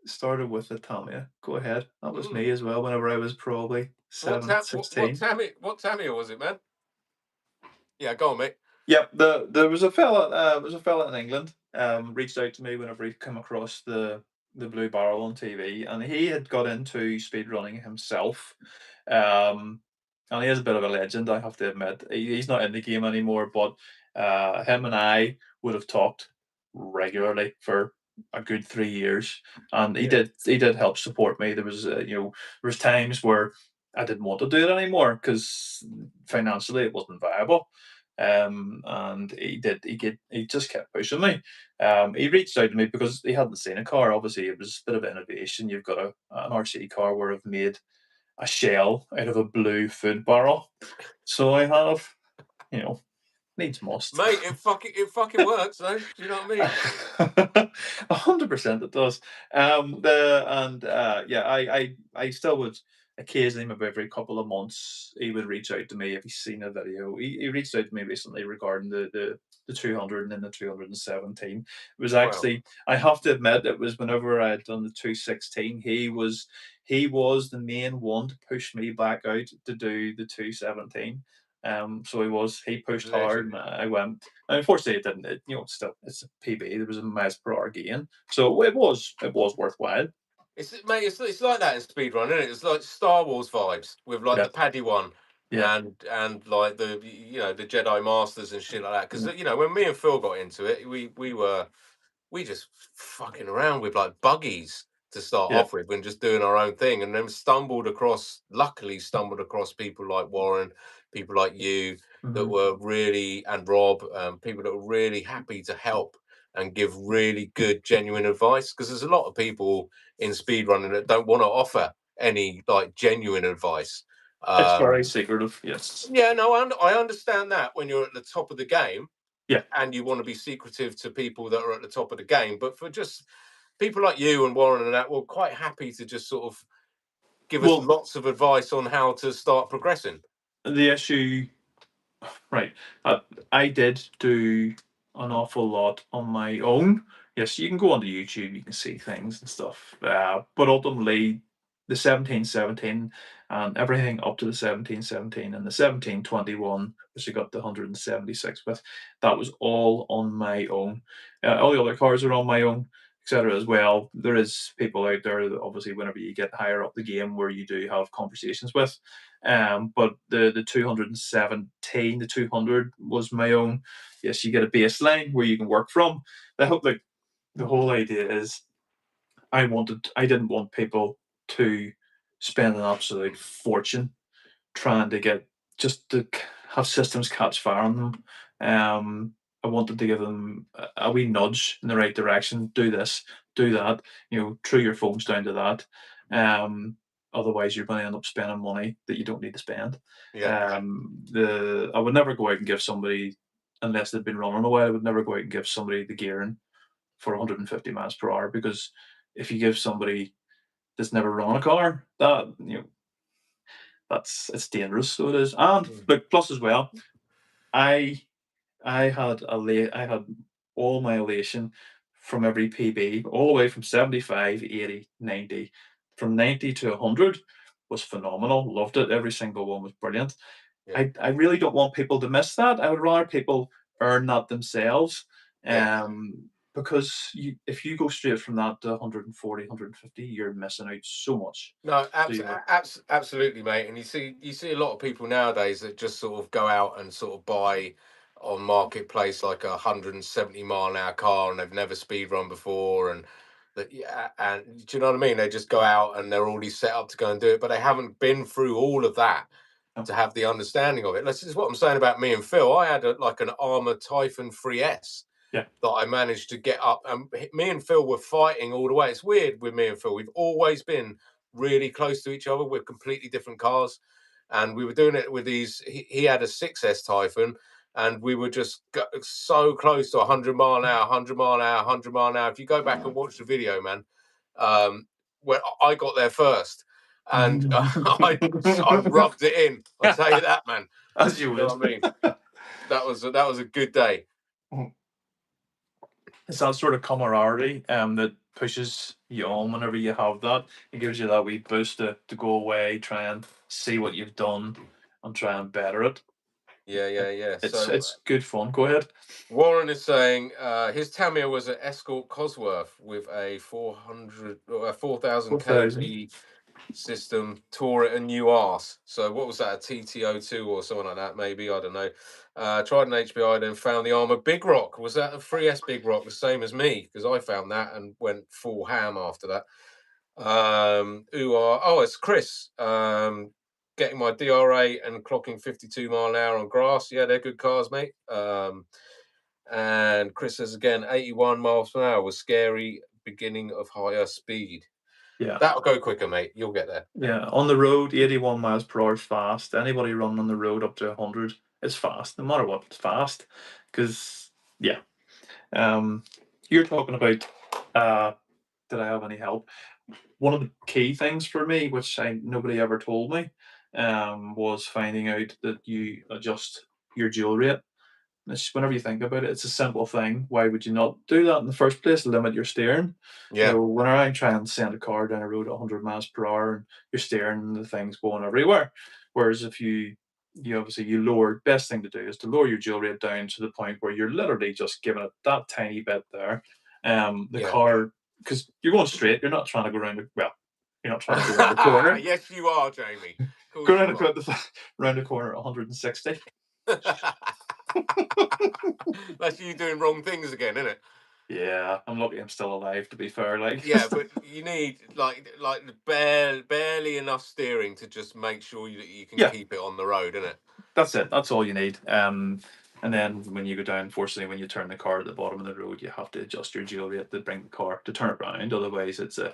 started with the Tamiya. Go ahead. That was Mm. me as well. Whenever I was probably What 16. Tamiya was it, man? Yeah, go on, mate. Yep. There was a fella. There was a fella in England. Reached out to me whenever he came across the Blue Barrel on TV, and he had got into speed running himself. Um, and he is a bit of a legend, I have to admit. He's not in the game anymore, but him and I would have talked regularly for a good 3 years, and he did help support me. There was there was times where I didn't want to do it anymore because financially it wasn't viable. And he just kept pushing me. He reached out to me because he hadn't seen a car. Obviously, it was a bit of innovation. You've got an RC car where I've made a shell out of a blue food barrel. So I have, you know, needs must. Mate, it fucking works, though. Do you know what I mean? 100% it does. Yeah, I still would occasionally, maybe every couple of months, he would reach out to me if he's seen a video. He reached out to me recently regarding the 200 and then the 217. It was Wow. actually, I have to admit, it was whenever I had done the 216. He was the main one to push me back out to do the 217. So he pushed hard, and Legend. I went. And unfortunately, it didn't. Still, it's a PB. There was a miles per hour gain, so it was worthwhile. Mate, it's like that in speedrun, isn't it? It's like Star Wars vibes with like Yeah, the Paddy one yeah, and like the Jedi Masters and shit like that. Because when me and Phil got into it, we just fucking around with like buggies to start yeah. off with and just doing our own thing, and then luckily stumbled across people like Warren, people like you that Mhm. were really, and Rob, people that were really happy to help and give really good genuine advice, because there's a lot of people in speedrunning that don't want to offer any like genuine advice. It's um very secretive. Yes. yeah, no, I understand that when you're at the top of the game Yeah. and you want to be secretive to people that are at the top of the game. But for just people like you and Warren and that, we're quite happy to just sort of give us Well, lots of advice on how to start progressing. the issue. Right. I did do an awful lot on my own. Yes, you can go onto YouTube, you can see things and stuff. But ultimately, the 1717 and everything up to the 1717 and the 1721, which I got the 176 with, that was all on my own. All the other cars are on my own, etc. as well. There is people out there that obviously, whenever you get higher up the game, where you do have conversations with. But the 217, the 200 was my own. Yes, you get a baseline where you can work from. The whole idea is I didn't want people to spend an absolute fortune trying to get just to have systems catch fire on them. I wanted to give them a wee nudge in the right direction. Do this, do that. True your phones down to that. Otherwise, you're going to end up spending money that you don't need to spend. Yeah, I would never go out and give somebody, unless they'd been running a while, I would never go out and give somebody the gearing for 150 miles per hour, because if you give somebody that's never run a car, it's dangerous. So it is. And mm, look, plus as well, I I had all my elation from every PB, all the way from 75, 80, 90. From 90 to 100 was phenomenal. Loved it. Every single one was brilliant. yeah, I really don't want people to miss that. I would rather people earn that themselves. yeah. Because if you go straight from that to 140, 150, you're missing out so much. No, So you absolutely, mate. And you see a lot of people nowadays that just sort of go out and sort of buy on marketplace like 170-mile-an-hour car, and they've never speed run before, and that, yeah, and do you know what I mean? They just go out and they're already set up to go and do it, but they haven't been through all of that know, to have the understanding of it. This is what I'm saying about me and Phil. I had like an Armour Typhon 3S yeah. that I managed to get up, and me and Phil were fighting all the way. It's weird with me and Phil. We've always been really close to each other. We're completely different cars, and we were doing it with these. He had a 6S Typhon, and we were just so close to 100 mile an hour, 100 mile an hour, 100 mile an hour. If you go back and watch the video, man, where I got there first, and I rubbed it in. I'll tell you that, man. As you You know would. what I mean? That was a good day. It's that sort of camaraderie that pushes you on whenever you have that. It gives you that wee boost to go away, try and see what you've done, and try and better it. Yeah, It- yeah, yeah. It's So it's good fun. Go ahead. Warren is saying his Tamiya was an Escort Cosworth with a 400 or a 4000 4,000. kp system tore it a new arse. So what was that, a TTO2 or something like that? Maybe, I don't know. Tried an HBI, then found the armor Big Rock. Was that a 3S Big Rock, the same as me? Because I found that and went full ham after that. It's Chris. Getting my DRA and clocking 52 mph on grass. Yeah, they're good cars, mate. And Chris says again, 81 miles per hour was scary. Beginning of higher speed. Yeah. That'll go quicker, mate. You'll get there. Yeah, on the road, 81 miles per hour is fast. Anybody running on the road up to 100 is fast, no matter what, it's fast. Because, yeah. You're talking about, did I have any help? One of the key things for me, which nobody ever told me, was finding out that you adjust your dual rate. Whenever you think about it, it's a simple thing. Why would you not do that in the first place? Limit your steering. Yeah. Whenever I try and send a car down a road at 100 miles per hour and you're steering and the thing's going everywhere. Whereas if you obviously you lower, best thing to do is to lower your dual rate down to the point where you're literally just giving it that tiny bit there. The Yeah. car, because you're going straight, you're not trying to go around you're not trying to go around the corner. Yes, you are, Jamie. Of Go course around you are. around the corner at 160. That's you doing wrong things again, isn't it? Yeah, I'm lucky I'm still alive, to be fair. Like, Yeah, but you need like barely enough steering to just make sure that you can yeah, keep it on the road, isn't it? that's it. That's all you need. And then when you go down, fortunately, when you turn the car at the bottom of the road, you have to adjust your dual rate to bring the car to turn it around. Otherwise, it's a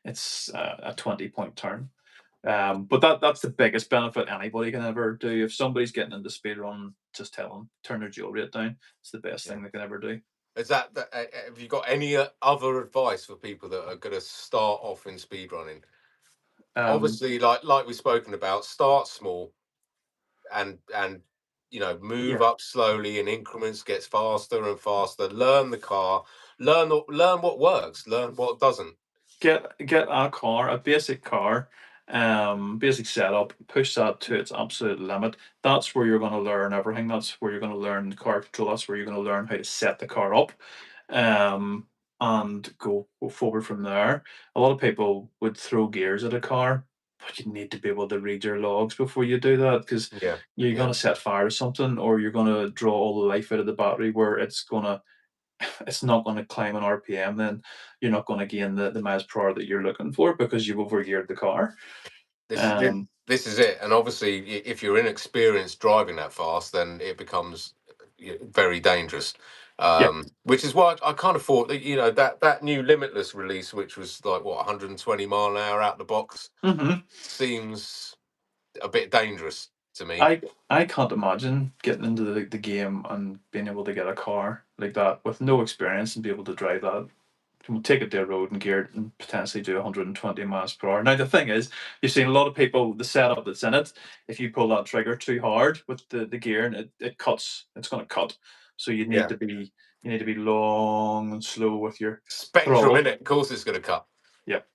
20-point turn. But that's the biggest benefit anybody can ever do. If somebody's getting into speed run, just tell them turn their dual rate down. It's the best Yeah. thing they can ever do. Is have you got any other advice for people that are going to start off in speedrunning? Um, Obviously, like we've spoken about, start small and move yeah, up slowly in increments, gets faster and faster. Learn the car, learn what works, learn what doesn't. get a car, a basic car, basic setup, push that to its absolute limit. That's where you're going to learn everything. That's where you're going to learn the car control. That's where you're going to learn how to set the car up, and go forward from there. A lot of people would throw gears at a car, but you need to be able to read your logs before you do that, because Yeah, you're going yeah. to set fire to something, or you're going to draw all the life out of the battery, where it's not going to climb an RPM, then you're not going to gain the miles per hour that you're looking for because you've overgeared the car. This is it. Um, This is it. And obviously, if you're inexperienced driving that fast, then it becomes very dangerous. yeah. Which is why I kind of thought that that new Limitless release, which was like what 120 mph out the box, hmm seems a bit dangerous to me. I can't imagine getting into the game and being able to get a car like that with no experience and be able to drive that. Take it to a road and gear it and potentially do 120 miles per hour. Now the thing is, you've seen a lot of people, the setup that's in it, if you pull that trigger too hard with the gear, and it cuts, it's going to cut. So Yeah, you need to be long and slow with your spectrum in throttle. it. Of course, it's going to cut. Yep.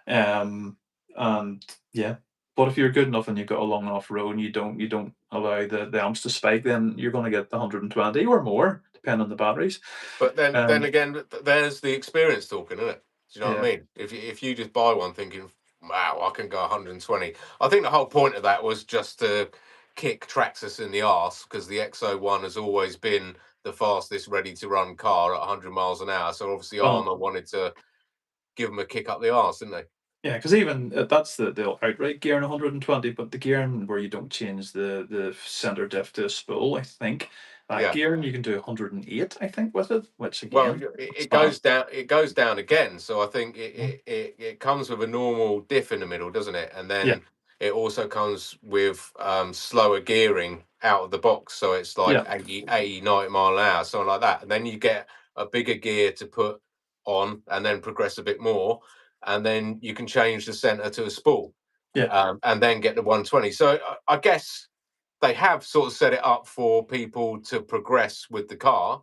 Um, and yeah, but if you're good enough and you've got a long enough road and you don't allow the amps to spike, then you're going to get the 120 or more, depending on the batteries. But then Um, again, there's the experience talking, isn't it? Do you know what yeah. I mean? If you just buy one thinking, wow, I can go 120. I think the whole point of that was just to kick Traxxas in the arse, because the XO1 has always been the fastest ready to run car at 100 miles an hour. So obviously Well, Armour wanted to give them a kick up the arse, didn't they? yeah, because even that's the outright gear in 120, but the gearing where you don't change the center diff to a spool, I think that Yeah. gearing you can do 108, I think, with it, which Well, again, it's it goes fast. down. It goes down again. So I think Mhm. it comes with a normal diff in the middle, doesn't it? And Yeah, then it also comes with slower gearing out of the box. So it's like yeah, 80, 90 mph, something like that. And then you get a bigger gear to put on, and then progress a bit more, and then you can change the center to a spool, yeah, and then get the 120. So I guess they have sort of set it up for people to progress with the car,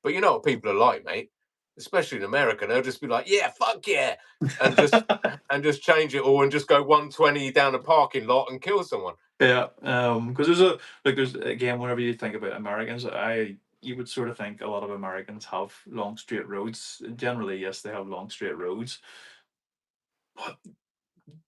but you know what people are like, mate. Especially in America, they'll just be like, "Yeah, fuck yeah," and just change it all and just go 120 down a parking lot and kill someone. yeah. Because there's again, whenever you think about Americans, you would sort of think a lot of Americans have long straight roads. Generally, yes, they have long straight roads,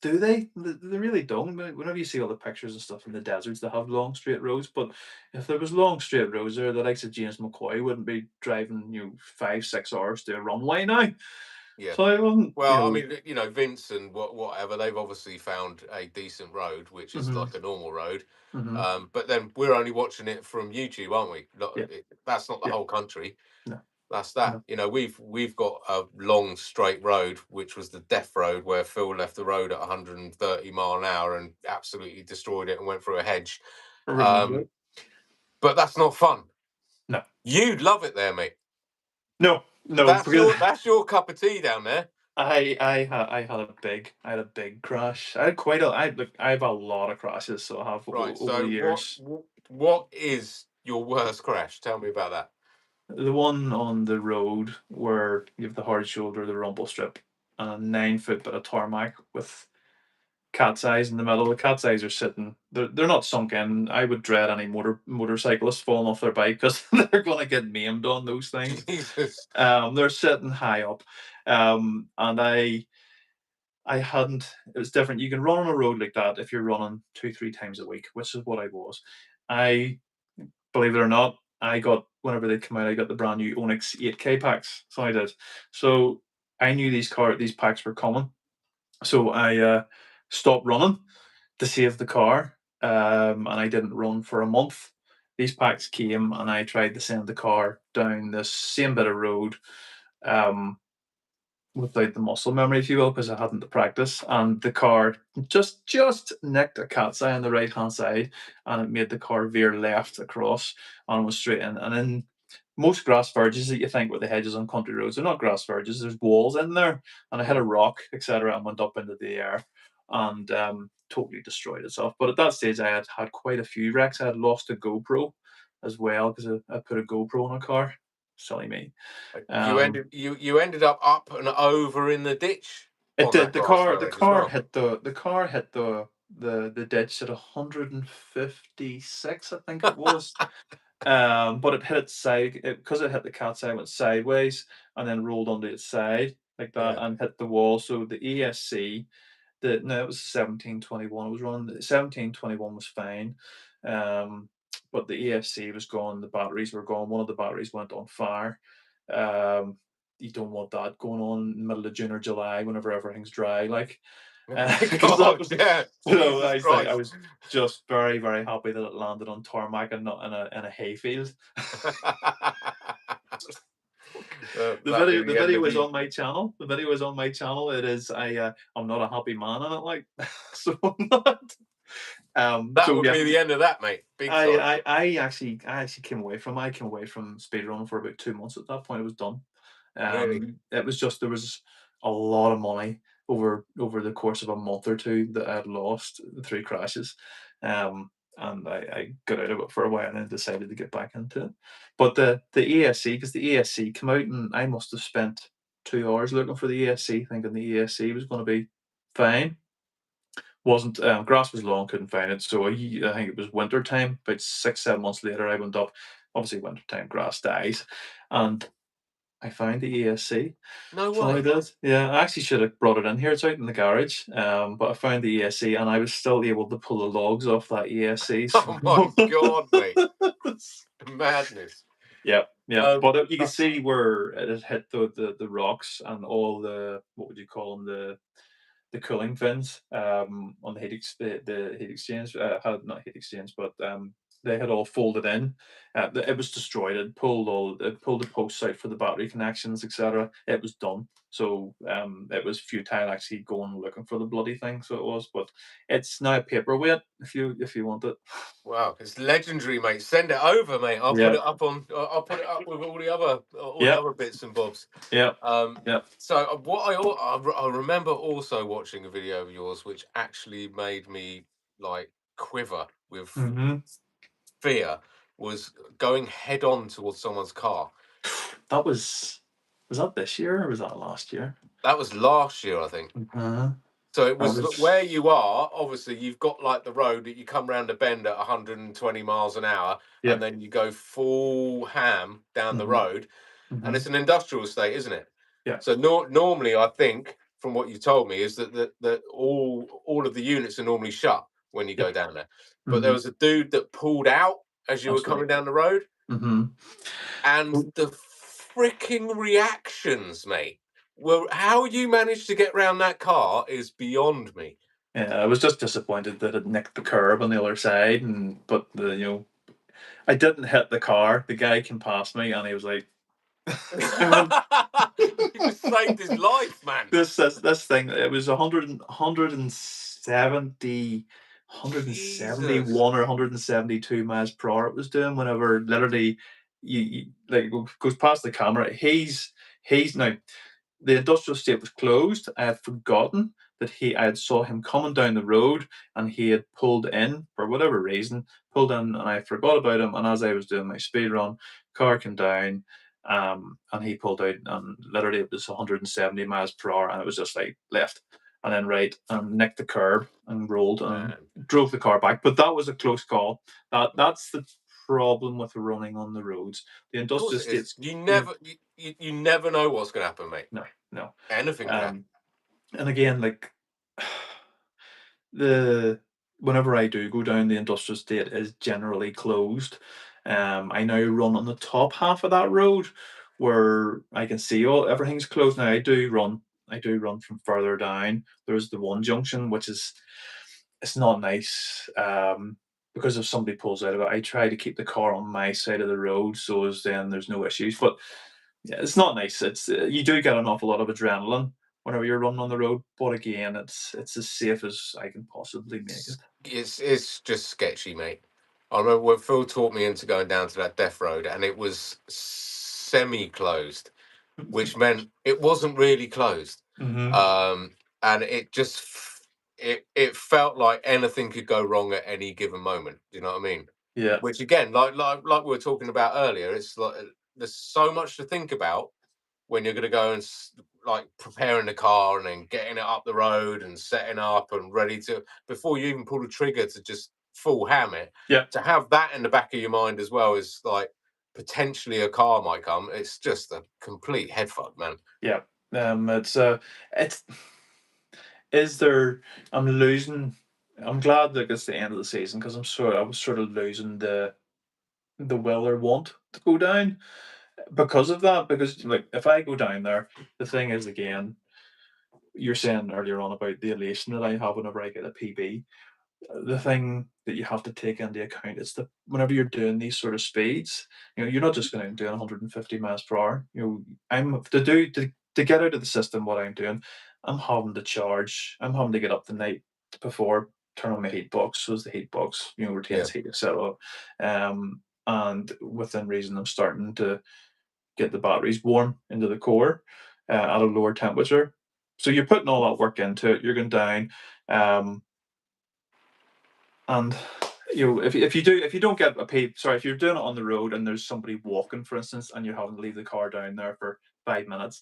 Do they? They really don't. Whenever you see all the pictures and stuff in the deserts, they have long straight roads. But if there was long straight roads there, the likes of James McCoy wouldn't be driving 5-6 hours to a runway now. Yeah. So I wasn't, Well, I mean, Vince and whatever, they've obviously found a decent road, which is hmm like a normal road. hmm But then we're only watching it from YouTube, aren't we? Yeah, That's not the yeah, whole country. no, That's that. no. We've got a long straight road, which was the death road, where Phil left the road at 130 mile an hour and absolutely destroyed it and went through a hedge. I remember Um, it. but that's not fun. No, You'd love it there, mate. no, no, because That's your cup of tea down there. I had a big crash. I had quite a I look I have a lot of crashes, so I have Right. over the So years. what is your worst crash? Tell me about that. The one on the road where you have the hard shoulder, the rumble strip, and a 9 foot bit of tarmac with cat's eyes in the middle. The cat's eyes are sitting. They're not sunk in. I would dread any motorcyclist falling off their bike because they're going to get maimed on those things. Jesus. They're sitting high up, and I hadn't. It was different. You can run on a road like that if you're running 2-3 times a week, which is what I was. I Believe it or not, I got whenever they come out, I got the brand new Onyx 8K packs. So I did. So I knew these packs were coming. So I stopped running to save the car, and I didn't run for a month. These packs came, and I tried to send the car down this same bit of road. Um, Without the muscle memory, if you will, because I hadn't the practice. And the car just nicked a cat's eye on the right hand side, and it made the car veer left across and was straight in. And in most grass verges that you think with the hedges on country roads, they're not grass verges. There's walls in there, and I hit a Mm. rock, etc., and went up into the air, and totally destroyed itself. But at that stage, I had had quite a few wrecks. I had lost a GoPro as well because I put a GoPro on a car. Silly me. Um, You ended up and over in the ditch It on did. that grass verge as well. The car hit the ditch at 156, I think it was. But it hit its side because it hit the cat's eye, went sideways and then rolled onto its side like that Yeah. and hit the wall. So the ESC, no, it was 1721. It was running. The 1721 was fine, but the ESC was gone. The batteries were gone. One of the batteries went on fire. Um, you don't want that going on in the middle of June or July whenever everything's dry, like, because that God, was, yeah. Jesus I Christ. was just very, very happy that it landed on tarmac and not in a hayfield. That'll be The the end video of is you. on my channel. The video is on my channel. It is I'm not a happy man in it, like, so I'm not. That So would yeah, be the end of that, mate. Big time. I actually came away from speedrunning for about 2 months. At that point, it was done. Really. It was just there was a lot of money over the course of a month or two that I had lost through crashes. And I got out of it for a while and then decided to get back into it. But the ESC, because the ESC came out and I must have spent 2 hours looking for the ESC, thinking the ESC was going to be fine. Wasn't. Grass was long, couldn't find it. So I think it was winter time. About 6-7 months later, I went up. Obviously, winter time grass dies, and I found the ESC. No So I way. did. Yeah, I actually should have brought it in here. It's out in the garage. But I found the ESC, and I was still able to pull the logs off that ESC. So Oh my God, mate. Madness. yeah, yeah. Um, But you can uh, see where it had hit the rocks and all the, what would you call them, the cooling fins on the heat exchange had, not heat exchange, but they had all folded in. It was destroyed. It pulled the posts out for the battery connections, etc. It was done. So it was futile actually going looking for the bloody thing. So it was, but it's now a paperweight if you want it. wow, it's legendary, mate. Send it over, mate. I'll put Yeah, it up on. I'll put it up with all the yeah, other bits and bobs. yeah, Um, yeah. so I remember also watching a video of yours, which actually made me like quiver with hmm fear. Was going head on towards someone's car. That was that this year or was that last year? That was last year, I think. Uh, So it that was where was you are. Obviously, you've got like the road that you come round a bend at 120 miles an hour, yeah. and then you go full ham down the hmm road, and hmm it's an industrial estate, isn't it? Yeah. So normally, I think from what you told me, is that all of the units are normally shut when you go down there. But there was a dude that pulled out as you were coming down the road, and the freaking reactions, mate. Well, how you managed to get around that car is beyond me. Yeah, I was just disappointed that it nicked the curb on the other side, but I didn't hit the car. The guy came past me, and he was like, You just saved his life, man. This thing, it was 170, Jesus. 171 or 172 miles per hour it was doing whenever literally you like goes past the camera. He's now the industrial estate was closed. I had forgotten that I had saw him coming down the road and he had pulled in for whatever reason, pulled in, and I forgot about him. And as I was doing my speed run, car came down, and he pulled out, and literally it was 170 miles per hour, and it was just like left and then right and nicked the curb and rolled and drove the car back. But that was a close call. That's the problem with running on the roads. The Of course industrial it is. estates. You never know what's going to happen, mate. No. Anything can happen. And again, like whenever I do go down, the industrial estate is generally closed. I now run on the top half of that road where I can see everything's closed. Now I do run from further down. There's the one junction which is it's not nice. Because if somebody pulls out of it, I try to keep the car on my side of the road so as then there's no issues. But yeah, it's not nice. It's you do get an awful lot of adrenaline whenever you're running on the road, but again, it's as safe as I can possibly make it. It's just sketchy, mate. I remember when Phil talked me into going down to that death road, and it was semi-closed, which meant it wasn't really closed. And it felt like anything could go wrong at any given moment. Do you know what I mean? Yeah. Which again, like we were talking about earlier, it's like there's so much to think about when you're going to go and like preparing the car and then getting it up the road and setting up and ready to before you even pull the trigger to just full ham it. Yeah. To have that in the back of your mind as well is like potentially a car might come. It's just a complete head fuck, man. Yeah. It's is there I'm losing I'm glad that it's the end of the season because I was sort of losing the will or want to go down because of that. Because like if I go down there, the thing is again, you're saying earlier on about the elation that I have whenever I get a PB. The thing that you have to take into account is that whenever you're doing these sort of speeds, you're not just going to do 150 miles per hour. I'm to get out of the system what I'm doing. I'm having to charge. I'm having to get up the night before, turn on my heat box, so as the heat box retains heat, etc. And within reason, I'm starting to get the batteries warm into the core at a lower temperature. So you're putting all that work into it. You're going down. And if you don't get a pay, sorry, if you're doing it on the road and there's somebody walking, for instance, and you're having to leave the car down there for 5 minutes,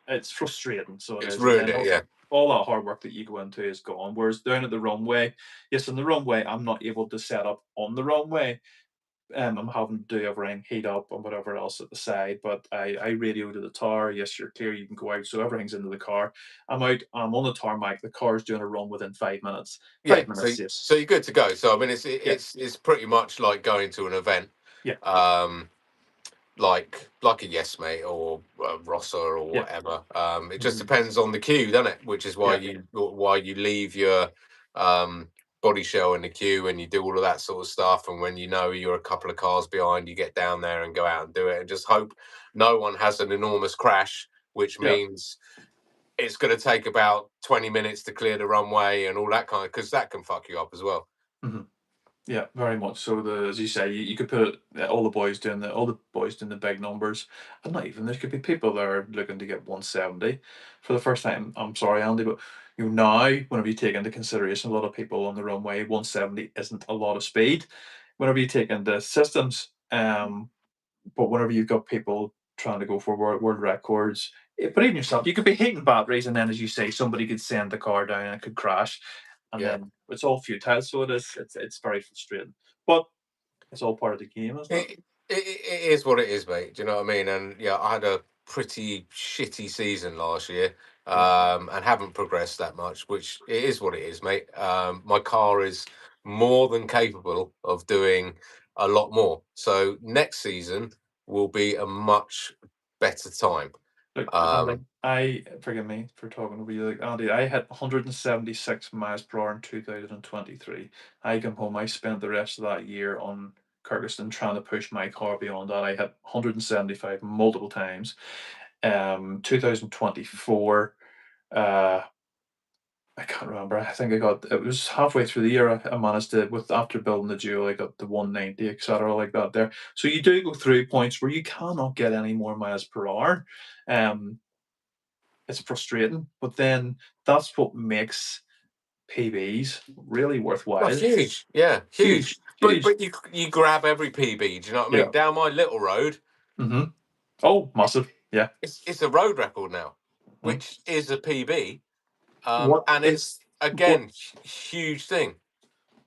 it's frustrating. So it It's is, and ruined then it. Yeah. all that hard work that you go into is gone. Whereas down at the runway, yes, on the runway, I'm not able to set up on the runway. I'm having to do everything, heat up and whatever else at the side. But I radio to the tower. Yes, you're clear. You can go out. So everything's into the car. I'm out. I'm on the tarmac. The car's doing a run within 5 minutes. Yeah, 5 minutes. Yes. so you're good to go. So I mean, it's pretty much like going to an event. Yeah. Like a Yes Mate or a Rosser or Yeah. whatever. It just depends on the queue, doesn't it? Which is why you leave your body shell in the queue and you do all of that sort of stuff. And when you know you're a couple of cars behind, you get down there and go out and do it, and just hope no one has an enormous crash, which means it's going to take about 20 minutes to clear the runway and all that kind of, because that can fuck you up as well. Yeah, very much so. As you say, you could put all the boys doing the big numbers, and not even there could be people that are looking to get 170 for the first time. I'm sorry, Andy, but now whenever you take into consideration a lot of people on the runway, 170 isn't a lot of speed. Whenever you take into systems, but whenever you've got people trying to go for world records, but even yourself, you could be hitting batteries, and then as you say, somebody could send the car down and it could crash, and then it's all futile. So it is. It's very frustrating, but it's all part of the game, isn't it? It is what it is, mate. Do you know what I mean? And yeah, I had a pretty shitty season last year. and haven't progressed that much, which it is what it is, mate. My car is more than capable of doing a lot more. So next season will be a much better time. Look, Andy, forgive me for talking over you. Like, Andy, I hit 176 miles per hour in 2023. I came home. I spent the rest of that year on Kyrgyzstan trying to push my car beyond that. I hit 175 multiple times. 2024. I can't remember. I think it was halfway through the year. I managed to, with after building the Duo, I got the 190, etc., like that there. So you do go through points where you cannot get any more miles per hour. Um, it's frustrating, but then that's what makes PBs really Well, worthwhile. huge, yeah, huge. Huge, But huge. you grab every PB. Do you know what I mean? Yeah. Down my little road, Mm-hmm. Oh, it's massive. Yeah. it's a road record now, Mm. which is a PB, What and is it's what again huge thing.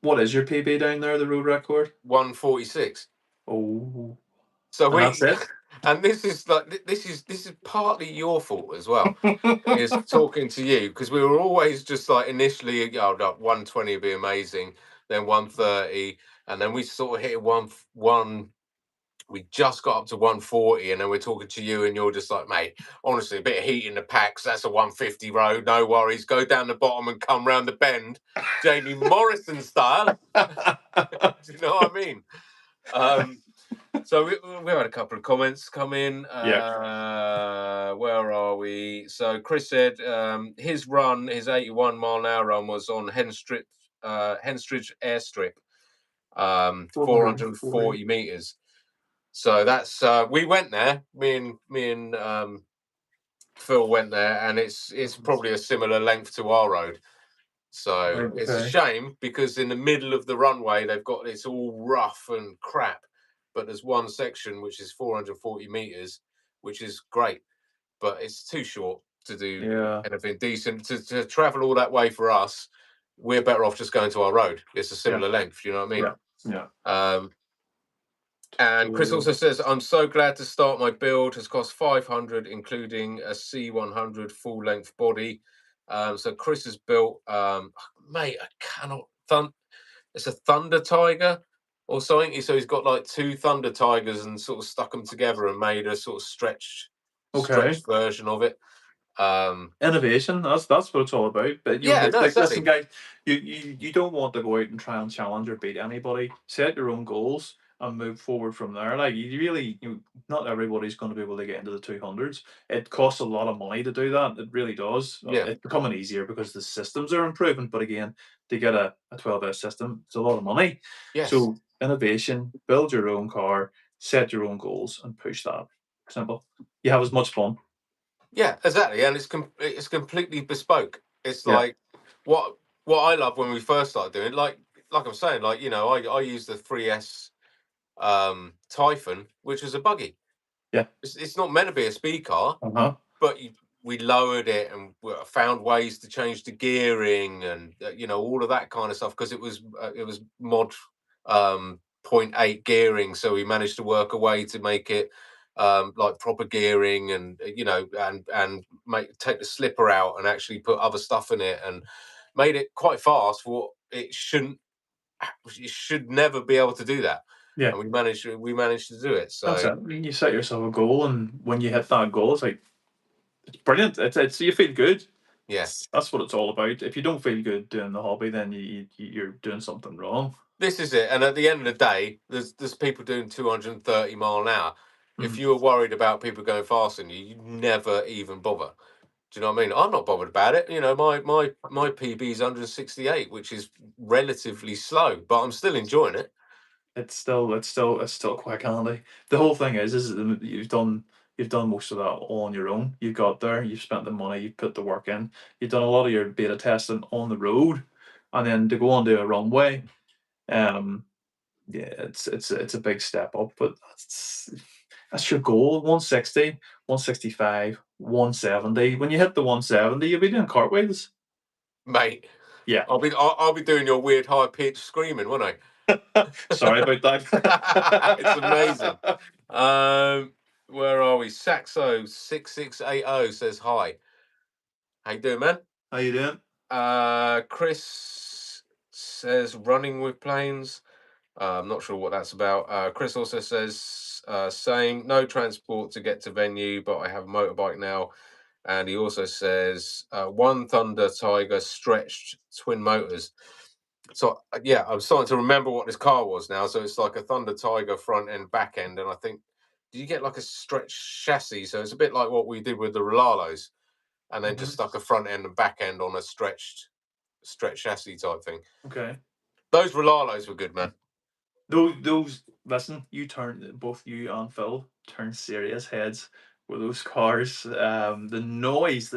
what is your PB down there? The road record? 146. Oh, So and that's we, it. and this is like this is partly your fault as well. Is talking to you because we were always just like initially, oh, no, 120 would be amazing, then 130, and then we sort of hit one. We just got up to 140, and then we're talking to you, and you're just like, mate, honestly, a bit of heat in the packs. That's a 150 road. No worries. Go down the bottom and come round the bend, Jamie Morrison style. Do you know what I mean? So we had a couple of comments come in. Yeah. Where are we? So Chris said his 81-mile-an-hour run was on Henstridge Airstrip, 440. 440 meters. So that's we went there. Me and Phil went there, and it's probably a similar length to our road. So Right. it's a Okay. shame because in the middle of the runway they've got it's all rough and crap, but there's one section which is 440 meters, which is great, but it's too short to do Yeah. anything decent. To travel all that way for us, we're better off just going to our road. It's a Yeah. similar length, you know what I mean? Yeah. Yeah. And Chris also says, I'm so glad to start my build. Has cost 500, including a C100 full length body. So Chris has built, mate, I cannot, it's a Thunder Tiger or something. So he's got like two Thunder Tigers and sort of stuck them together and made a sort of Okay. stretched version of it. Innovation. That's what it's all about. But Yeah, no, like, listen, exactly. guys, you don't want to go out and try and challenge or beat anybody. Set your own goals and move forward from there. Like you really, not everybody's going to be able to get into the 200s. It costs a lot of money to do that. It really does. Yeah. It's becoming easier because the systems are improving. But again, to get a 12S system, it's a lot of money. Yes. So innovation, build your own car, set your own goals, and push that. Simple. You have as much fun. Yeah, exactly, and it's completely bespoke. It's Yeah. like what I love when we first started doing it, like I'm saying, like I use the 3S Typhon, which was a buggy. Yeah. It's not meant to be a speed car, Uh-huh. but we lowered it and we found ways to change the gearing and all of that kind of stuff because it was mod 0.8 gearing, so we managed to work a way to make it like proper gearing and and take the slipper out and actually put other stuff in it and made it quite fast for what it shouldn't. You should never be able to do that, Yeah. and we managed to do it. That's So it. I mean, you set yourself a goal, and when you hit that goal, it's like it's brilliant. It's you feel good. yeah. That's what it's all about. If you don't feel good doing the hobby, then you're doing something wrong. This is it. And at the end of the day, there's people doing 230 mile an hour. If Mhm. you were worried about people going faster than you, you'd never even bother. Do you know what I mean? I'm not bothered about it. My PB is 168, which is relatively slow, but I'm still enjoying it. It's still quite handy. The whole thing is that you've done most of that all on your own. You got there, you've spent the money, you've put the work in, you've done a lot of your beta testing on the road, and then to go onto a runway, um, yeah, it's a big step up, but that's your goal. 160, 165, 170. When you hit the 170, you'll be doing cartwheels. Mate, Yeah. I'll be doing your weird high pitched screaming, won't I? Sorry about that. It's amazing. Where are we? Saxo 6680 says hi. How you doing, man? How you doing? Chris says running with planes. I'm not sure what that's about. Chris also says same, no transport to get to venue, but I have a motorbike now. And he also says one Thunder Tiger stretched twin motors. So yeah, I'm starting to remember what this car was now. So it's like a Thunder Tiger front end, back end, and I think did you get like a stretched chassis? So it's a bit like what we did with the Relalos, and then just stuck a front end and back end on a stretched chassis type thing. Okay. Those Relalos were good, man. Those listen, both you and Phil turn serious heads with those cars. The noise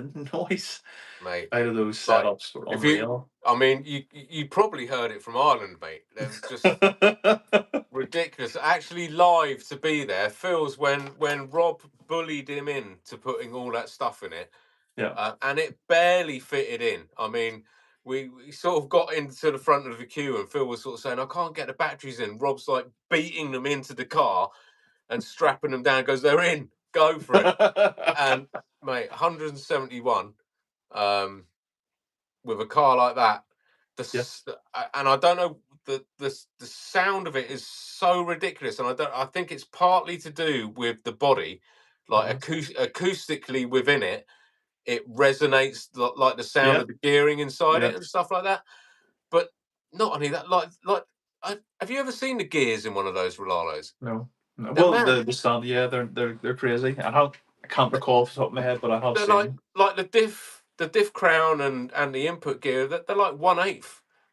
Mate. out of those Like setups were if you, unreal. I mean, you probably heard it from Ireland, mate. They're just ridiculous. Actually, live to be there. Feels when Rob bullied him into putting all that stuff in it. Yeah. And it barely fitted in. I mean, we sort of got into the front of the queue, and Phil was sort of saying, "I can't get the batteries in." Rob's like beating them into the car and strapping them down. Goes, "They're in. Go for it." And mate, 171 with a car like that. And I don't know, the sound of it is so ridiculous, and I think it's partly to do with the body, like acoustically within it. It resonates like the sound of the gearing inside it and stuff like that. But not only that, have you ever seen the gears in one of those Relalos? No. No. They're Well, mad. the sound, yeah, they're crazy. I can't recall off the top of my head, but I have They're seen them. like the diff crown and the input gear. They're like 1/8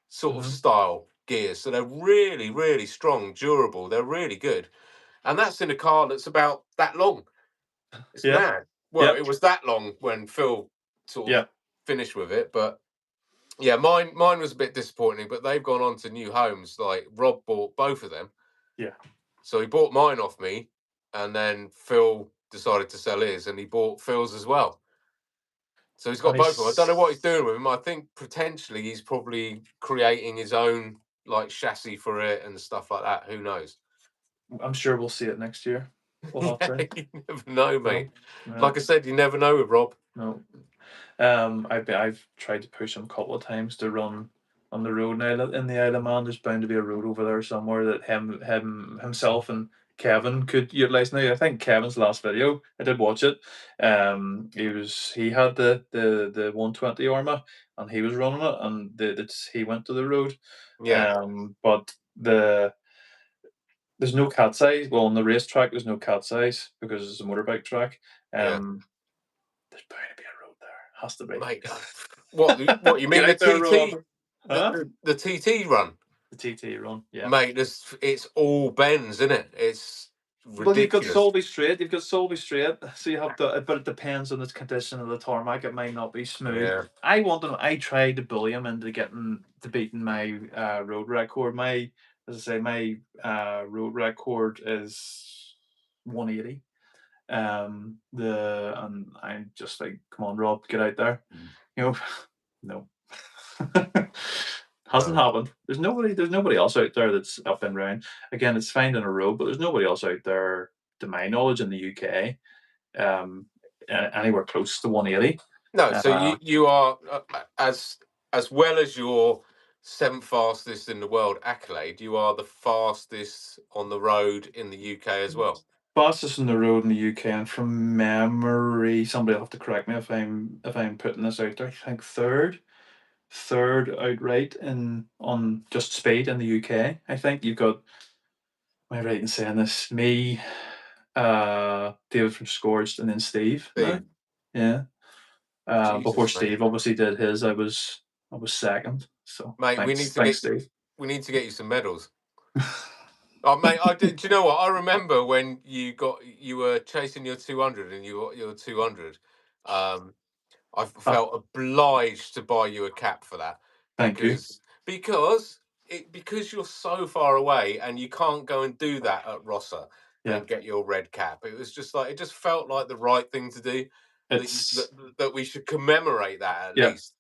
sort of style gears. So they're really, really strong, durable. They're really good. And that's in a car that's about that long. It's Yeah. mad. Well, Yep. it was that long when Phil sort of Yeah. finished with it, but yeah, mine was a bit disappointing, but they've gone on to new homes. Like Rob bought both of them. Yeah. So he bought mine off me, and then Phil decided to sell his, and he bought Phil's as well. So he's got And both of them. I don't know what he's he's doing with them. I think potentially he's probably creating his own like chassis for it and stuff like that. Who knows? I'm sure we'll see it next year. We'll have Yeah, to. you never know, No. mate. No. Like I said, you never know with Rob. No. I've tried to push him a couple of times to run on the road now. In the Isle of Man, there's bound to be a road over there somewhere that himself and Kevin could utilize. Now, I think Kevin's last video, I did watch it. He had the 120 Arma, and he was running it, and he went to the road. Yeah, But there's no cat size. Well, on the racetrack, there's no cat size because it's a motorbike track. yeah, There's bound to be a road there. Has to be. mate. What you Get mean the out there, TT Rob. Huh? the TT run? The TT run, yeah. Mate, it's all bends, isn't it? It's Well, you've got ridiculous. Solby Straight. You've got Solby Straight, so you have to. But it depends on the condition of the tarmac. It might not be smooth. Yeah, I tried to bully him into beating my road record. As I say, my road record is 180. And I'm just like, come on, Rob, get out there. You know, no. Hasn't no. happened. There's nobody else out there that's up and round. Again, it's fine in a road, but there's nobody else out there, to my knowledge, in the UK, um, anywhere close to 180. No, so Uh, you are as well as your seventh fastest in the world accolade. You are the fastest on the road in the UK as well. Fastest on the road in the UK, and from memory, somebody will have to correct me if I'm putting this out there. I think third outright in on just speed in the UK. I think you've got. Am I right in saying this? Me, David from Scorched, and then Steve. No, Steve, yeah. Before Jesus, mate, Steve obviously did his, I was second. So mate, thanks, Steve. we need to get you some medals. Oh, mate, do you know what? I remember when you were chasing your 200 and you got your 200. I Ah, felt obliged to buy you a cap for that thank you. because you're so far away and you can't go and do that at Rosser Yeah, and get your red cap. It was just like it just felt like the right thing to do. it's That we should commemorate that at yeah, least.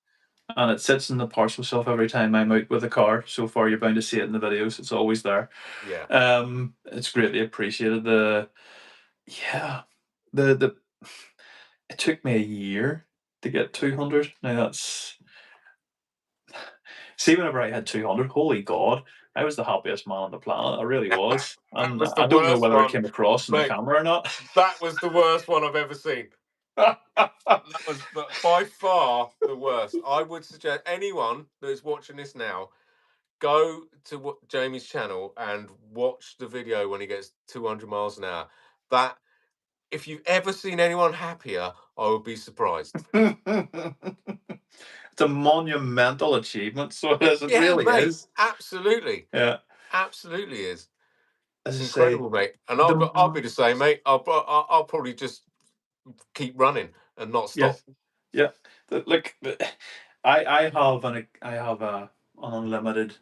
and it sits in the parcel shelf every time I'm out with a car. So far, you're bound to see it in the videos. It's always there. Yeah. It's greatly appreciated. The yeah, the it took me a year to get 200. Now that's see, whenever I had 200, holy God, I was the happiest man on the planet. I really was, That and was the I don't know worst whether it one, came across in the mate. camera or not. That was the worst one I've ever seen. That was by far the worst. I would suggest anyone that is watching this now go to Jamie's channel and watch the video when he gets 200 miles an hour. That, if you've ever seen anyone happier, I would be surprised. It's a monumental achievement, so it Yeah, really mate, is. absolutely. Yeah, Absolutely is. as It's I say, incredible, mate. And I'll be the the same, mate. I'll probably just keep running and not stop. yes, yeah. Like, I have an unlimited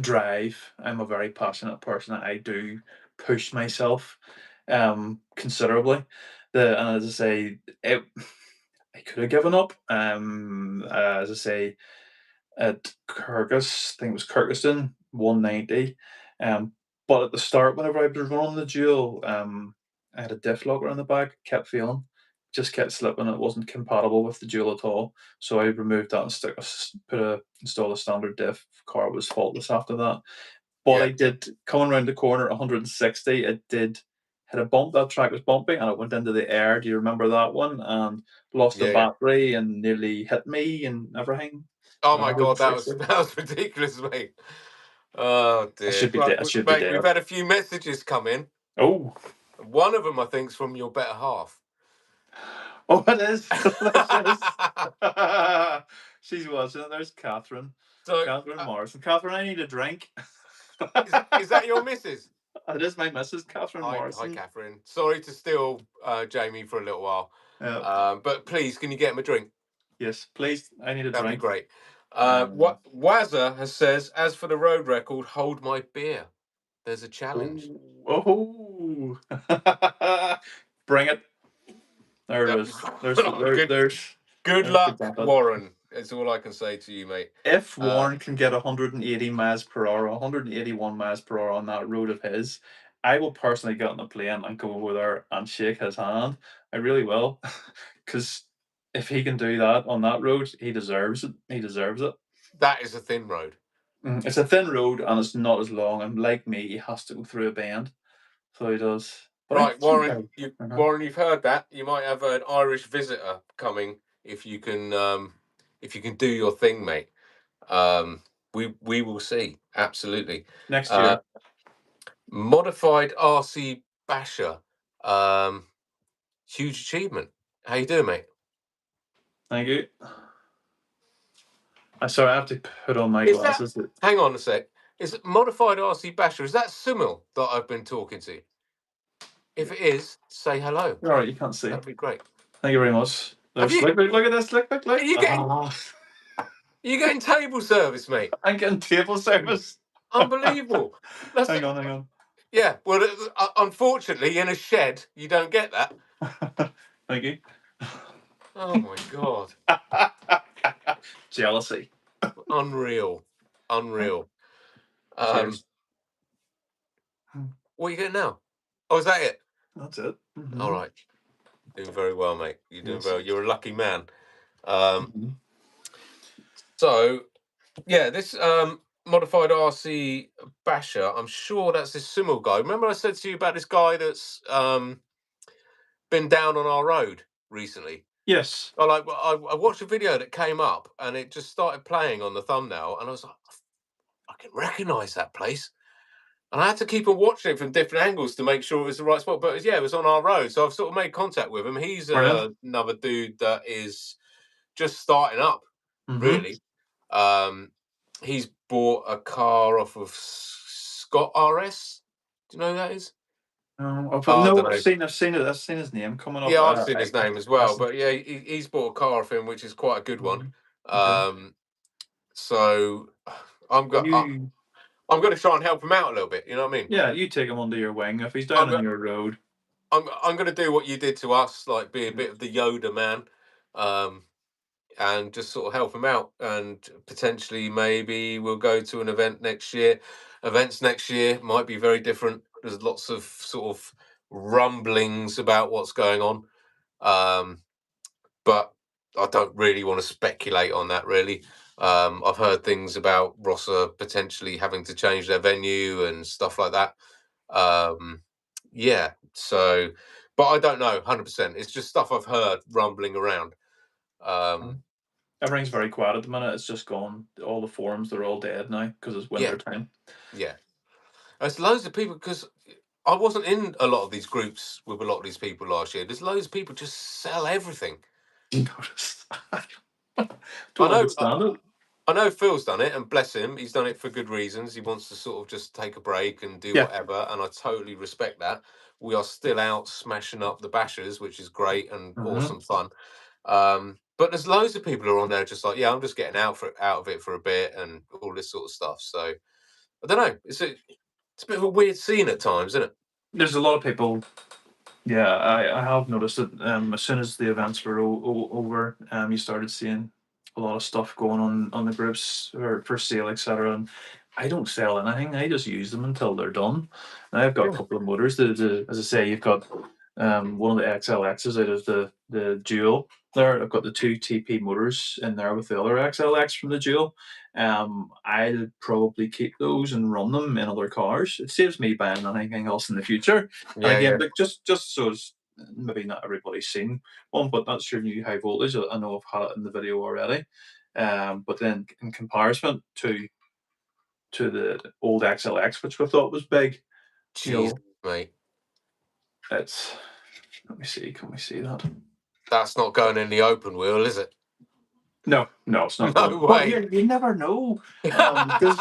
drive. I'm a very passionate person. I do push myself considerably. And as I say, I could have given up. As I say, at Kyrgyz, I think it was Kyrgyzstan, 190. Um, but at the start, whenever I was running the dual, I had a diff locker in the back, kept failing, just kept slipping. It wasn't compatible with the dual at all. So I removed that and installed a standard diff. Car was faultless after that. But Yeah, I did, coming around the corner 160, it did hit a bump. That track was bumpy and it went into the air. Do you remember that one? And lost the yeah. battery and nearly hit me and everything. Oh At my god, that was 160. that was ridiculous, mate. Oh I dear. should be Right, dead. I should be mate, we've dead. had a few messages come in. Oh, One of them, I think, is from your better half. oh, it is delicious. She's watching it. There's Catherine. So, Catherine Morrison. Catherine, I need a drink. is that your missus? It is my Mrs. Catherine Hi, Morrison. Catherine. Sorry to steal Jamie for a little while, Yeah. but please, can you get him a drink? Yes, please. I need a That'd be drink. great. Um, What Wazza has says, as for the road record, hold my beer. There's a challenge. oh, bring it. There it Yep. is. There's Good, good there's the luck, gauntlet. Warren. That's all I can say to you, mate. If Uh, Warren can get 180 miles per hour, 181 miles per hour on that road of his, I will personally get on the plane and go over there and shake his hand. I really will, because if he can do that on that road, he deserves it. He deserves it. that is a thin road. It's a thin road and it's not as long. And like me, he has to go through a bend, so he does. But I Right, think Warren. Warren, you've heard that. You might have an Irish visitor coming if you can do your thing, mate. We will see. Absolutely. next Uh, year. Modified RC Basher. Huge achievement. How you doing, mate? Thank you. I sorry, I have to put on my Is that? glasses. Hang on a sec. Is it Modified RC Basher? Is that Sumil that I've been talking to? If it is, say hello. You're all right, you can't see. That'd be great. Thank you very much. Have There's you? look at this, look. Are you getting? Are you getting table service, mate? I'm getting table service. Unbelievable. That's Hang on. yeah. Well, unfortunately, in a shed, you don't get that. Thank you. Oh my god. Jealousy. Unreal. Unreal. Cheers. What are you getting now? Oh, is that it? That's it. All right. Doing very well, mate. You're doing Yes. very. You're a lucky man. Mhm. So yeah, this modified RC Basher. I'm sure that's this Simmel guy. Remember I said to you about this guy that's been down on our road recently? Yes. I watched a video that came up and it just started playing on the thumbnail, and I was like, I can recognise that place. And I had to keep on watching it from different angles to make sure it was the right spot. But yeah, it was on our road. So I've sort of made contact with him. He's Brilliant. another dude that is just starting up, Mm-hmm. really. He's bought a car off of Scott RS. Do you know who that is? No, I don't no, know. I've seen it. I've seen his name coming up. Yeah, I've seen his name as well. That's- But yeah, he's bought a car off him, which is quite a good one. Okay. So I'm Well, go- I'm going to try and help him out a little bit. You know what I mean? yeah, you take him under your wing. If he's down on your road, I'm going to do what you did to us, like be a bit of the Yoda man, and just sort of help him out. And potentially, maybe we'll go to an event next year. Events next year might be very different. There's lots of sort of rumblings about what's going on, but I don't really want to speculate on that. Really, I've heard things about Rosser potentially having to change their venue and stuff like that. Yeah. So, but I don't know 100%. It's just stuff I've heard rumbling around. Everything's very quiet at the minute. It's just gone. All the forums, they're all dead now because it's winter time. Yeah. There's loads of people, because I wasn't in a lot of these groups with a lot of these people last year. There's loads of people just sell everything. You noticed? I know. Understand it. I know Phil's done it, and bless him, he's done it for good reasons. He wants to sort of just take a break and do whatever, and I totally respect that. We are still out smashing up the bashers, which is great and awesome fun. But there's loads of people who are on there just like, yeah, I'm just getting out of it for a bit and all this sort of stuff. So I don't know. It's a bit of a weird scene at times, isn't it? There's a lot of people. Yeah, I have noticed it. As soon as the events were over, you started seeing a lot of stuff going on the groups or for sale, etc. And I don't sell anything. I just use them until they're done. And I've got a couple of motors. As I say, you've got one of the XLXs out of the Dual. There, I've got the two TP motors in there with the other XLX from the Dual. I'll probably keep those and run them in other cars. It saves me buying anything else in the future. And again, like just so it's maybe not everybody's seen one, but that's your new high voltage. I know I've had it in the video already. But then in comparison to the old XLX, which we thought was big, Jeez, mate. It's, let me see, can we see that? That's not going in the open wheel, is it? No, it's not. No way. Well, you never know. Because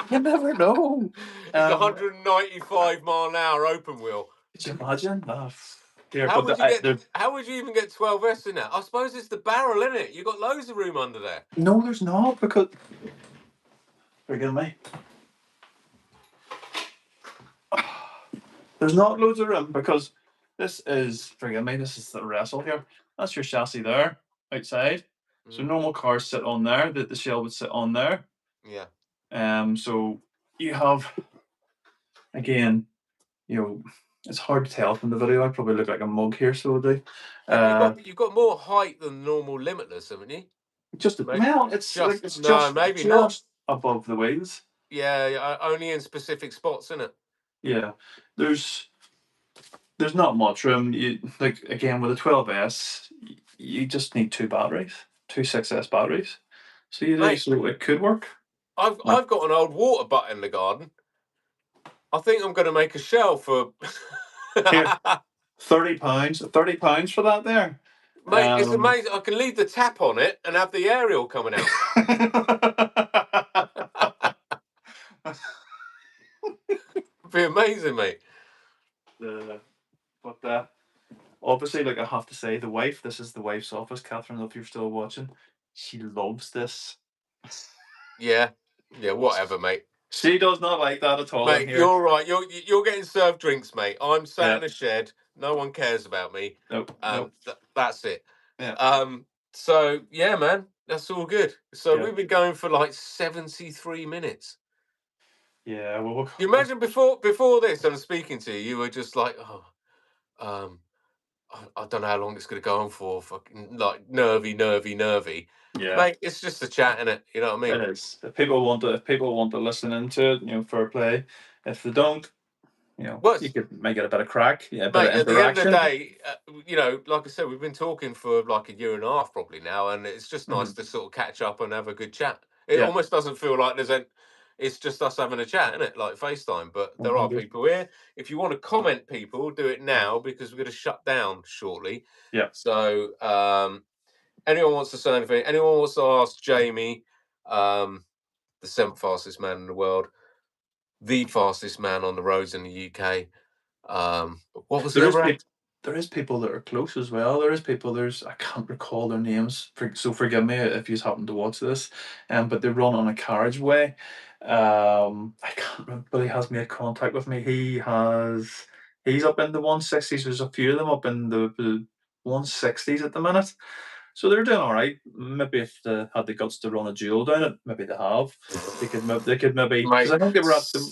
you never know. It's 195 mile an hour open wheel. Could you imagine? How would you even get 12S in that? I suppose it's the barrel, isn't it? You've got loads of room under there. No, there's not, because forgive me. There's not loads of room because this is the wrestle here. That's your chassis there outside. So normal cars sit on there, the shell would sit on there. Yeah. So you have, again, it's hard to tell from the video. I probably look like a mug here, so do. You've got more height than normal Limitless, haven't you? Just above the wheels. Yeah, only in specific spots, isn't it? Yeah, there's not much room. Like again with a 12S, you just need two batteries, two 6S batteries. So so it could work. I've got an old water butt in the garden. I think I'm going to make a shell for £30. £30 for that there. Mate, it's amazing. I can leave the tap on it and have the aerial coming out. It'd be amazing, mate. But obviously, like I have to say, this is the wife's office, Catherine, if you're still watching. She loves this. Yeah, whatever, mate. She does not like that at all. Mate, you're right. You're getting served drinks, mate. I'm sat in a shed. No one cares about me. Nope. That's it. Yeah. So yeah, man, that's all good. So we've been going for like 73 minutes. Yeah. Well, you imagine before this, I'm speaking to you. You were just like, I don't know how long it's going to go on for. Fucking like nervy. Yeah. Mate, it's just a chat, innit? You know what I mean? It is. If people want to listen into it, fair play. If they don't, you might get a bit of crack. Yeah, mate, at the end of the day, like I said, we've been talking for like a year and a half probably now, and it's just nice to sort of catch up and have a good chat. It almost doesn't feel like it's just us having a chat, isn't it? Like FaceTime, but there are people here. If you want to comment, people, do it now because we're going to shut down shortly. Yeah. So, anyone wants to say anything? Anyone wants to ask Jamie, the 7th fastest man in the world, the fastest man on the roads in the UK? What was the other? There is people that are close as well. I can't recall their names, so forgive me if you happen to watch this. But they run on a carriageway. I can't remember, but he has made contact with me. He's up in the 160s. There's a few of them up in the 160s at the minute. So they're doing all right. Maybe if they had the guts to run a duel down it, maybe they have. They could maybe, because I think they were at the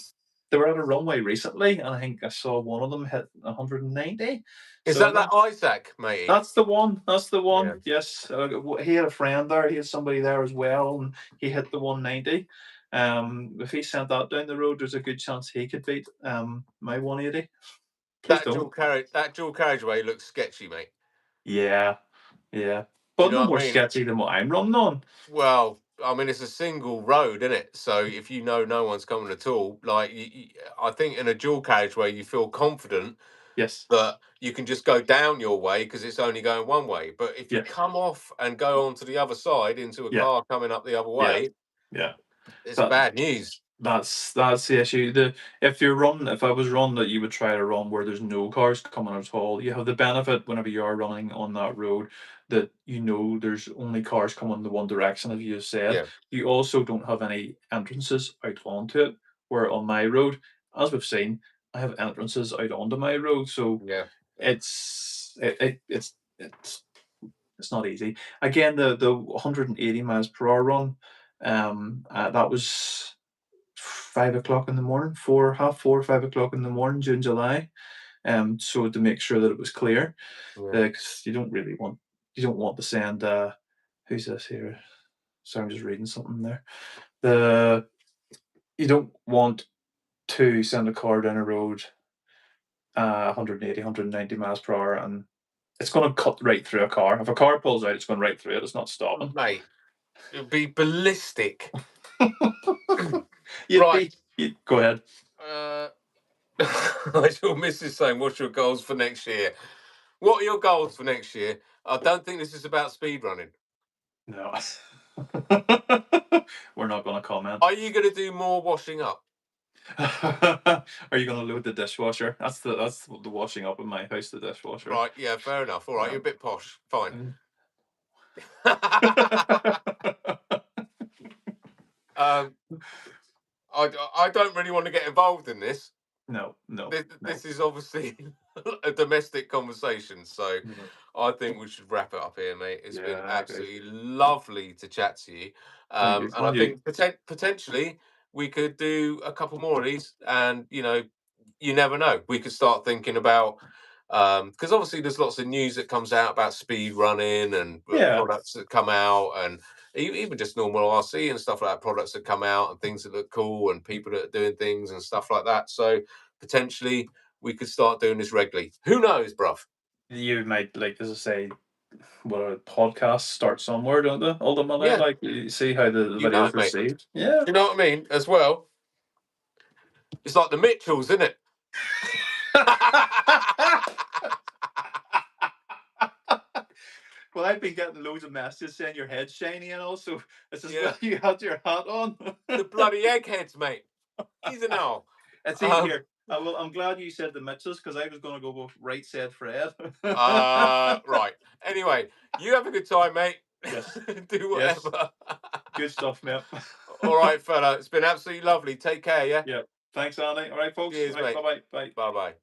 they were at a runway recently, and I think I saw one of them hit 190. Is So that Isaac, matey? that's the one. That's the one. Yeah. Yes, he had a friend there. He had somebody there as well, and he hit the 190. If he sent that down the road, there's a good chance he could beat my 180. Please don't. That dual carriageway looks sketchy, mate. Yeah, yeah, Do you but know no what more I mean? sketchy than what I'm running on. Well, I mean, it's a single road, isn't it? So if you know no one's coming at all, like I think in a dual carriageway, you feel confident Yes. that you can just go down your way because it's only going one way. But if you Yeah. come off and go on to the other side into a Yeah. car coming up the other Yeah. way, Yeah. it's That bad news. that's the issue. If I was running that, you would try to run where there's no cars coming at all. You have the benefit whenever you are running on that road that there's only cars coming the one direction, as you said. Yeah, You also don't have any entrances out onto it. Where on my road, as we've seen, I have entrances out onto my road, so yeah, it's not easy. Again, the 180 miles per hour run, that was 5 o'clock in the morning, half four, 5 o'clock in the morning, June, July. So to make sure that it was clear, yeah. because you don't want to send. Who's this here? Sorry, I'm just reading something there. You don't want to send a car down a road 180, 190 miles per hour, and it's going to cut right through a car. If a car pulls out, it's going right through it. It's not stopping. Mate, it'd be ballistic. You'd Right. be. Go ahead. Like your missus saying, "What's your goals for next year?" What are your goals for next year? I don't think this is about speed running. No. We're not going to comment. Are you going to do more washing up? Are you going to load the dishwasher? That's the washing up in my house, the dishwasher. Right, yeah, fair enough. All right, you're a bit posh. Fine. I don't really want to get involved in this. No. This is obviously a domestic conversation, so I think we should wrap it up here, mate. It's been absolutely lovely to chat to you, and I think potentially we could do a couple more of these, and you never know. We could start thinking about because obviously there's lots of news that comes out about speed running and products that come out, and even just normal RC and stuff like that, products that come out and things that look cool and people that are doing things and stuff like that. So potentially we could start doing this regularly. Who knows, bruv? You might, like, as I say, a podcast start somewhere, don't they? Ultimately, Yeah. like, you see how the You know videos it, mate. received. Yeah. You know what I mean? As well, it's like the Mitchells, isn't it? Well, I've been getting loads of messages saying your head's shiny and all, so it's as well you had your hat on. The bloody eggheads, mate. He's an owl. It's in here. I'm glad you said the Mitchells, because I was going to go with right said Fred. Right. Anyway, you have a good time, mate. Yes. Do whatever. Yes. Good stuff, mate. All right, fella. It's been absolutely lovely. Take care, yeah? Yeah. Thanks, Andy. All right, folks. Cheers, right, mate. bye-bye. Bye. Bye-bye.